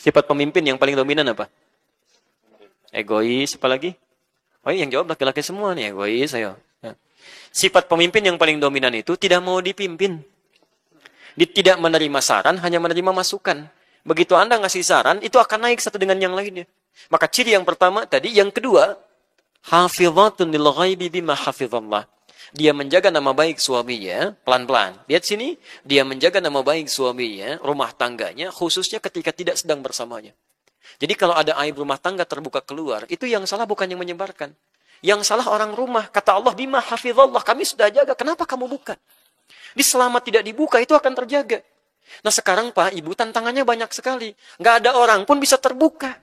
B: Sifat pemimpin yang paling dominan apa? Egois, apa lagi? Oh, yang jawab laki-laki semua nih, egois, ayo. Ya. Sifat pemimpin yang paling dominan itu tidak mau dipimpin. Tidak menerima saran, hanya menerima masukan. Begitu Anda ngasih saran, itu akan naik satu dengan yang lainnya. Maka ciri yang pertama tadi, yang kedua, hafizatun lil ghaibi bima hafizallah. Dia menjaga nama baik suaminya, pelan-pelan. Lihat sini, dia menjaga nama baik suaminya, rumah tangganya, khususnya ketika tidak sedang bersamanya. Jadi kalau ada aib rumah tangga terbuka keluar, itu yang salah bukan yang menyebarkan. Yang salah orang rumah. Kata Allah, bima hafizallah, kami sudah jaga, kenapa kamu buka? Di selama tidak dibuka, itu akan terjaga. Nah sekarang Pak, Ibu, tantangannya banyak sekali. Nggak ada orang pun bisa terbuka.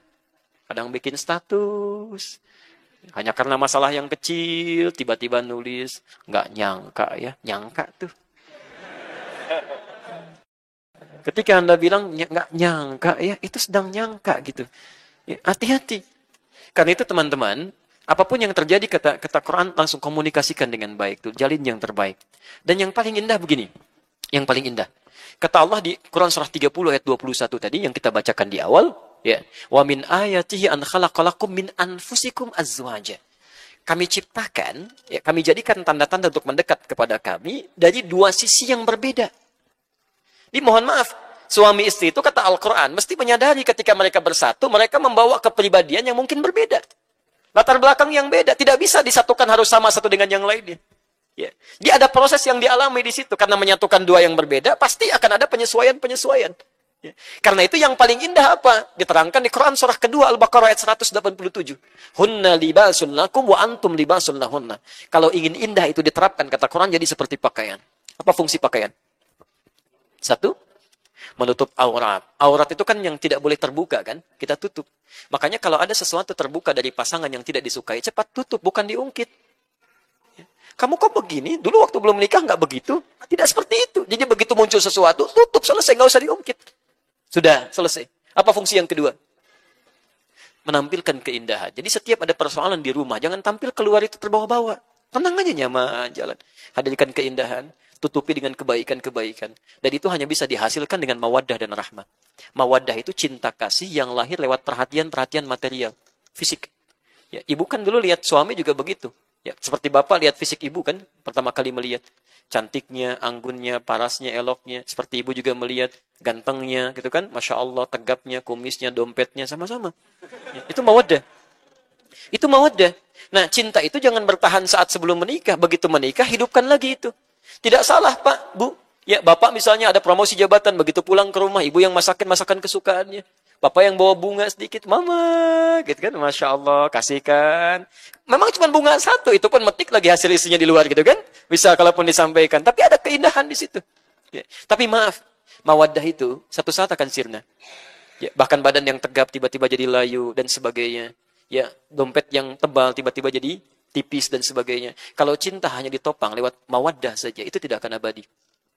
B: Kadang bikin status. Hanya karena masalah yang kecil, tiba-tiba nulis. Nggak nyangka ya, nyangka tuh. Ketika Anda bilang nggak nyangka ya, itu sedang nyangka gitu. Ya, hati-hati. Karena itu teman-teman, apapun yang terjadi kata Quran langsung komunikasikan dengan baik tuh, jalin yang terbaik. Dan yang paling indah begini. Yang paling indah. Kata Allah di Quran surah 30 ayat 21 tadi yang kita bacakan di awal, ya. Wa min ayatihi an khalaqalakum min anfusikum azwaja. Kami ciptakan, ya, kami jadikan tanda-tanda untuk mendekat kepada kami dari dua sisi yang berbeda. Mohon maaf, suami istri itu kata Al-Quran, mesti menyadari ketika mereka bersatu, mereka membawa kepribadian yang mungkin berbeda. Latar belakang yang beda, tidak bisa disatukan harus sama satu dengan yang lainnya. Ya. Dia ada proses yang dialami di situ, karena menyatukan dua yang berbeda, pasti akan ada penyesuaian-penyesuaian. Ya. Karena itu yang paling indah apa? Diterangkan di Quran surah kedua Al-Baqarah ayat 187. Hunna libasun lakum wa antum libasun lahunna. Kalau ingin indah itu diterapkan, kata Quran, jadi seperti pakaian. Apa fungsi pakaian? Satu, menutup aurat. Aurat itu kan yang tidak boleh terbuka kan? Kita tutup. Makanya kalau ada sesuatu terbuka dari pasangan yang tidak disukai, cepat tutup, bukan diungkit. Kamu kok begini? Dulu waktu belum menikah nggak begitu? Tidak seperti itu. Jadi begitu muncul sesuatu, tutup, selesai, nggak usah diungkit. Sudah, selesai. Apa fungsi yang kedua? Menampilkan keindahan. Jadi setiap ada persoalan di rumah, jangan tampil keluar itu terbawa-bawa. Tenang aja, nyaman, jalan. Hadirkan keindahan. Tutupi dengan kebaikan-kebaikan. Dan itu hanya bisa dihasilkan dengan mawaddah dan rahmah. Mawaddah itu cinta kasih yang lahir lewat perhatian-perhatian material, fisik. Ya, ibu kan dulu lihat suami juga begitu. Ya, seperti bapak lihat fisik ibu kan, pertama kali melihat cantiknya, anggunnya, parasnya, eloknya. Seperti ibu juga melihat gantengnya, gitu kan, masya Allah, tegapnya, kumisnya, dompetnya, sama-sama. Ya, itu mawaddah. Itu mawaddah. Nah, cinta itu jangan bertahan saat sebelum menikah. Begitu menikah, hidupkan lagi itu. Tidak salah, Pak, Bu. Ya, Bapak misalnya ada promosi jabatan, begitu pulang ke rumah, ibu yang masakan kesukaannya. Bapak yang bawa bunga sedikit, Mama, gitu kan, Masya Allah, kasihkan. Memang cuma bunga satu, itu pun metik lagi hasil isinya di luar, gitu kan. Bisa kalaupun disampaikan, tapi ada keindahan di situ. Ya. Tapi maaf, mawaddah itu satu saat akan sirna. Ya, bahkan badan yang tegap tiba-tiba jadi layu, dan sebagainya. Ya, dompet yang tebal tiba-tiba jadi tipis dan sebagainya. Kalau cinta hanya ditopang lewat mawaddah saja, itu tidak akan abadi.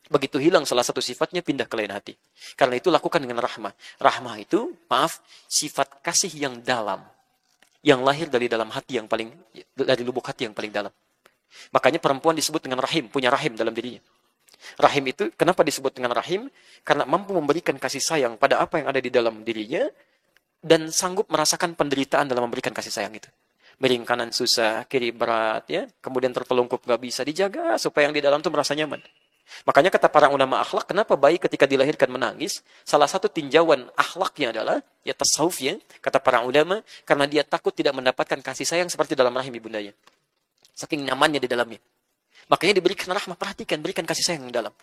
B: Begitu hilang salah satu sifatnya, pindah ke lain hati. Karena itu lakukan dengan rahmah. Rahmah itu, maaf, sifat kasih yang dalam. Yang lahir dari dalam hati yang paling, dari lubuk hati yang paling dalam. Makanya perempuan disebut dengan rahim, punya rahim dalam dirinya. Rahim itu, kenapa disebut dengan rahim? Karena mampu memberikan kasih sayang pada apa yang ada di dalam dirinya, dan sanggup merasakan penderitaan dalam memberikan kasih sayang itu. Miring kanan susah, kiri berat, ya. Kemudian tertelungkup nggak bisa, dijaga supaya yang di dalam itu merasa nyaman. Makanya kata para ulama akhlak, kenapa bayi ketika dilahirkan menangis? Salah satu tinjauan akhlaknya adalah ya tasawuf ya, kata para ulama, karena dia takut tidak mendapatkan kasih sayang seperti dalam rahim ibundanya. Saking nyamannya di dalamnya. Makanya diberikan rahmah, perhatikan, berikan kasih sayang yang dalam.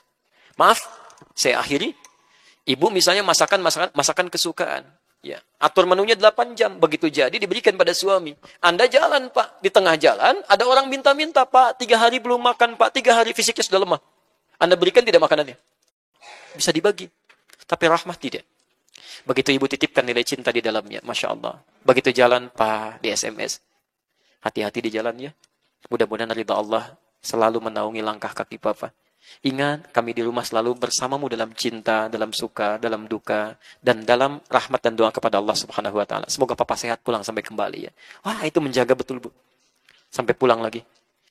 B: Maaf, saya akhiri. Ibu misalnya masakan kesukaan. Ya, atur menunya 8 jam. Begitu jadi diberikan pada suami. Anda jalan, Pak. Di tengah jalan, ada orang minta-minta, Pak. 3 hari belum makan, Pak. 3 hari fisiknya sudah lemah. Anda berikan tidak makanannya? Bisa dibagi. Tapi rahmah tidak. Begitu ibu titipkan nilai cinta di dalamnya. Masya Allah. Begitu jalan, Pak, di SMS. Hati-hati di jalan ya. Mudah-mudahan ridha Allah selalu menaungi langkah kaki Papa. Ingat, kami di rumah selalu bersamamu dalam cinta, dalam suka, dalam duka, dan dalam rahmat dan doa kepada Allah Subhanahu wa Ta'ala. Semoga Papa sehat pulang sampai kembali ya. Wah, itu menjaga betul, Bu. Sampai pulang lagi.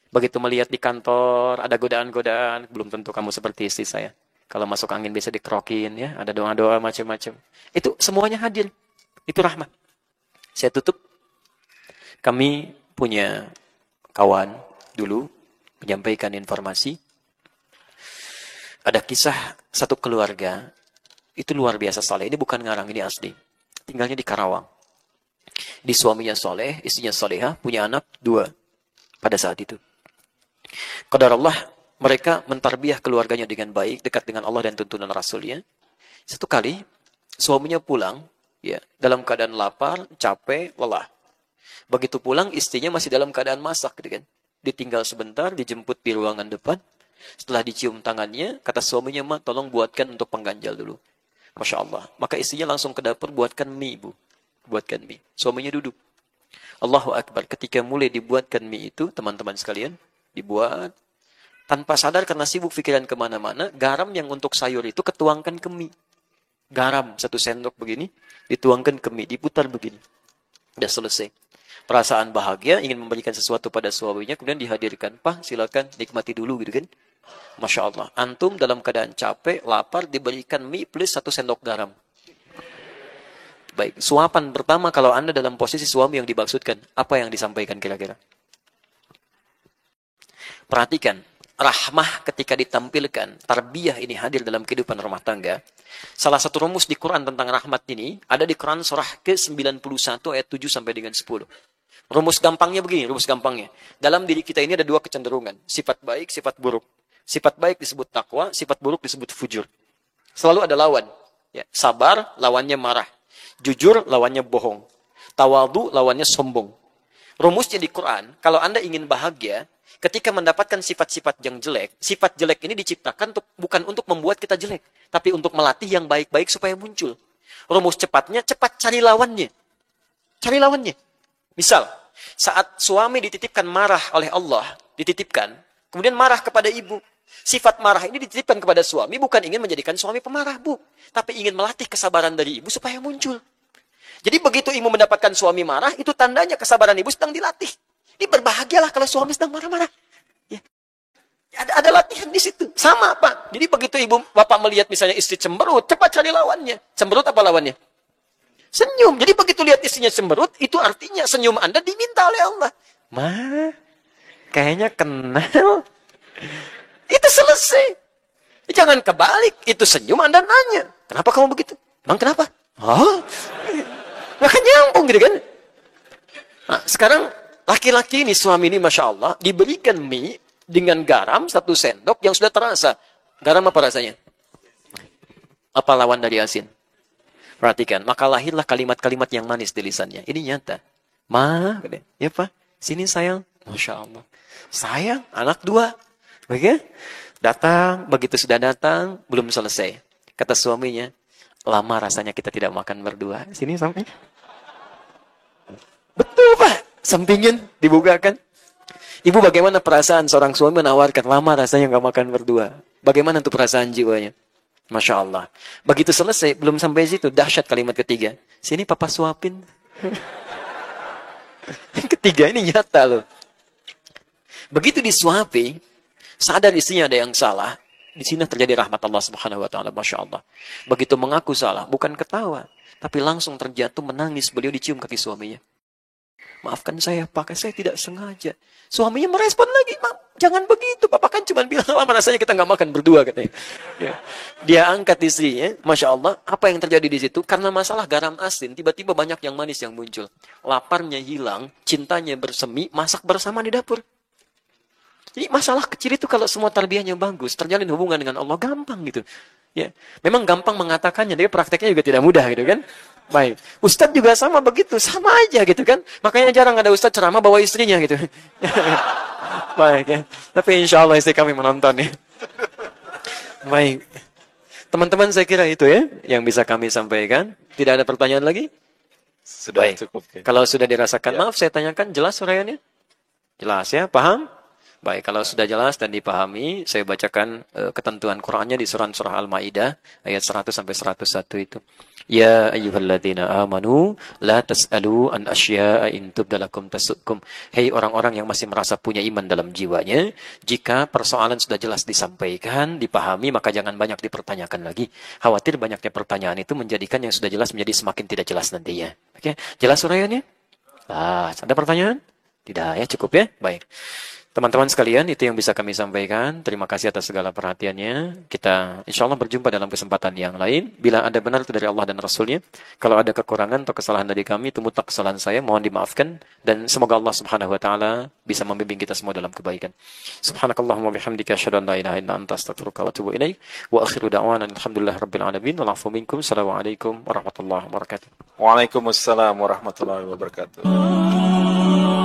B: Begitu melihat di kantor ada godaan-godaan, belum tentu kamu seperti istri saya. Kalau masuk angin bisa dikerokin ya, ada doa-doa macam-macam. Itu semuanya hadir. Itu rahmat. Saya tutup. Kami punya kawan dulu menyampaikan informasi. Ada kisah satu keluarga, itu luar biasa saleh. Ini bukan ngarang, ini asli. Tinggalnya di Karawang. Di suaminya soleh, istrinya soleha, punya anak 2 pada saat itu. Qadar Allah, mereka mentarbiah keluarganya dengan baik, dekat dengan Allah dan tuntunan Rasulnya. Satu kali, suaminya pulang, Ya, dalam keadaan lapar, capek, lelah. Begitu pulang, istrinya masih dalam keadaan masak, gitu kan. Ditinggal sebentar, dijemput di ruangan depan. Setelah dicium tangannya, kata suaminya, "Ma, tolong buatkan untuk pengganjal dulu." Masya Allah. Maka istrinya langsung ke dapur, buatkan mie, Bu. Buatkan mie. Suaminya duduk. Allahu Akbar. Ketika mulai dibuatkan mie itu, teman-teman sekalian, dibuat. Tanpa sadar karena sibuk pikiran kemana-mana, garam yang untuk sayur itu ketuangkan ke mie. Garam 1 sendok begini, dituangkan ke mie, diputar begini. Udah selesai. Perasaan bahagia, ingin memberikan sesuatu pada suaminya, kemudian dihadirkan. "Pak, silakan nikmati dulu," gitu kan. Masya Allah. Antum dalam keadaan capek, lapar, diberikan mie plus 1 sendok garam. Baik, suapan pertama kalau Anda dalam posisi suami yang dimaksudkan, apa yang disampaikan kira-kira? Perhatikan, rahmah ketika ditampilkan, tarbiyah ini hadir dalam kehidupan rumah tangga. Salah satu rumus di Quran tentang rahmat ini, ada di Quran surah ke-91 ayat 7 sampai dengan 10. Rumus gampangnya begini, rumus gampangnya. Dalam diri kita ini ada 2 kecenderungan, sifat baik, sifat buruk. Sifat baik disebut takwa, sifat buruk disebut fujur. Selalu ada lawan. Ya, sabar, lawannya marah. Jujur, lawannya bohong. Tawadu, lawannya sombong. Rumusnya di Quran, kalau Anda ingin bahagia, ketika mendapatkan sifat-sifat yang jelek, sifat jelek ini diciptakan bukan untuk membuat kita jelek, tapi untuk melatih yang baik-baik supaya muncul. Rumus cepatnya, cepat cari lawannya. Cari lawannya. Misal, saat suami dititipkan marah oleh Allah, dititipkan, kemudian marah kepada ibu. Sifat marah ini dititipkan kepada suami, bukan ingin menjadikan suami pemarah, Bu. Tapi ingin melatih kesabaran dari ibu supaya muncul. Jadi begitu ibu mendapatkan suami marah, itu tandanya kesabaran ibu sedang dilatih. Ini berbahagialah kalau suami sedang marah-marah. Ya. Ada latihan di situ. Sama, Pak. Jadi begitu ibu bapak melihat misalnya istri cemberut, cepat cari lawannya. Cemberut apa lawannya? Senyum. Jadi begitu lihat istrinya cemberut, itu artinya senyum Anda diminta oleh Allah. Ma, kayaknya kenal. Itu selesai. Jangan kebalik. Itu senyum Anda nanya. Kenapa kamu begitu? Emang kenapa? Oh, nggak nyambung gitu kan. Nah, sekarang laki-laki ini, suami ini Masya Allah, diberikan mie dengan garam 1 sendok yang sudah terasa. Garam apa rasanya? Apa lawan dari asin? Perhatikan, maka lahirlah kalimat-kalimat yang manis di lisannya. Ini nyata. Ma, ya Pak, sini sayang. Masya Allah. Sayang, anak 2. Oke? Datang, begitu sudah datang, belum selesai. Kata suaminya, lama rasanya kita tidak makan berdua. Sini sampai. Betul Pak. Sampingin, dibukakan. Ibu, bagaimana perasaan seorang suami menawarkan lama rasanya nggak makan berdua? Bagaimana tuh perasaan jiwanya? Masya Allah. Begitu selesai, belum sampai situ, dahsyat kalimat ketiga. Sini papa suapin. Ketiga ini nyata loh. Begitu disuapi, sadar istrinya ada yang salah. Di sini terjadi rahmat Allah Subhanahu wa taala, Masya Allah. Begitu mengaku salah, bukan ketawa, tapi langsung terjatuh menangis. Beliau dicium kaki suaminya. Maafkan saya, Pak, saya tidak sengaja. Suaminya merespon lagi, jangan begitu, Bapak kan cuma bilang lama rasanya kita nggak makan berdua, katanya. Ya. Dia angkat istrinya, Masya Allah. Apa yang terjadi di situ? Karena masalah garam asin, tiba-tiba banyak yang manis yang muncul. Laparnya hilang, cintanya bersemi, masak bersama di dapur. Jadi masalah kecil itu kalau semua tarbiyahnya bagus, terjalin hubungan dengan Allah gampang gitu. Ya, memang gampang mengatakannya, tapi prakteknya juga tidak mudah gitu kan. Baik, Ustadz juga sama begitu, sama aja gitu kan. Makanya jarang ada Ustadz ceramah bawa istrinya gitu. Baik ya, tapi insya Allah istri kami menonton ya. Baik, teman-teman saya kira itu ya yang bisa kami sampaikan. Tidak ada pertanyaan lagi?
C: Sudah
B: Baik.
C: cukup. Ya.
B: Kalau sudah dirasakan,
C: Ya.
B: maaf saya tanyakan, jelas uraiannya? Jelas ya, paham? Baik, kalau sudah jelas dan dipahami, saya bacakan ketentuan Qur'annya di surah Al-Maidah ayat 100 sampai 101 itu. Ya ayyuhalladzina amanu la tas'alu an asya'a in tubdalakum tasukkum. Hei orang-orang yang masih merasa punya iman dalam jiwanya, jika persoalan sudah jelas disampaikan, dipahami, maka jangan banyak dipertanyakan lagi. Khawatir banyaknya pertanyaan itu menjadikan yang sudah jelas menjadi semakin tidak jelas nantinya. Oke, jelas uraiannya? Ada pertanyaan? Tidak ya, cukup ya? Baik.
A: Teman-teman sekalian, itu yang bisa kami sampaikan. Terima kasih atas segala perhatiannya. Kita insya Allah berjumpa dalam kesempatan yang lain. Bila ada benar itu dari Allah dan Rasulnya. Kalau ada kekurangan atau kesalahan dari kami, itu mutlak kesalahan saya. Mohon dimaafkan. Dan semoga Allah Subhanahu Wa Taala bisa membimbing kita semua dalam kebaikan. Subhanakallahumma bihamdika asyhadu an la ilaha illa anta astaghfiruka wa atubu ilaik. Wa akhiru da'wana alhamdulillahi rabbil alamin. Wal 'afu minkum. Assalamualaikum warahmatullahi wabarakatuh.
C: Waalaikumsalam warahmatullahi wabarakatuh.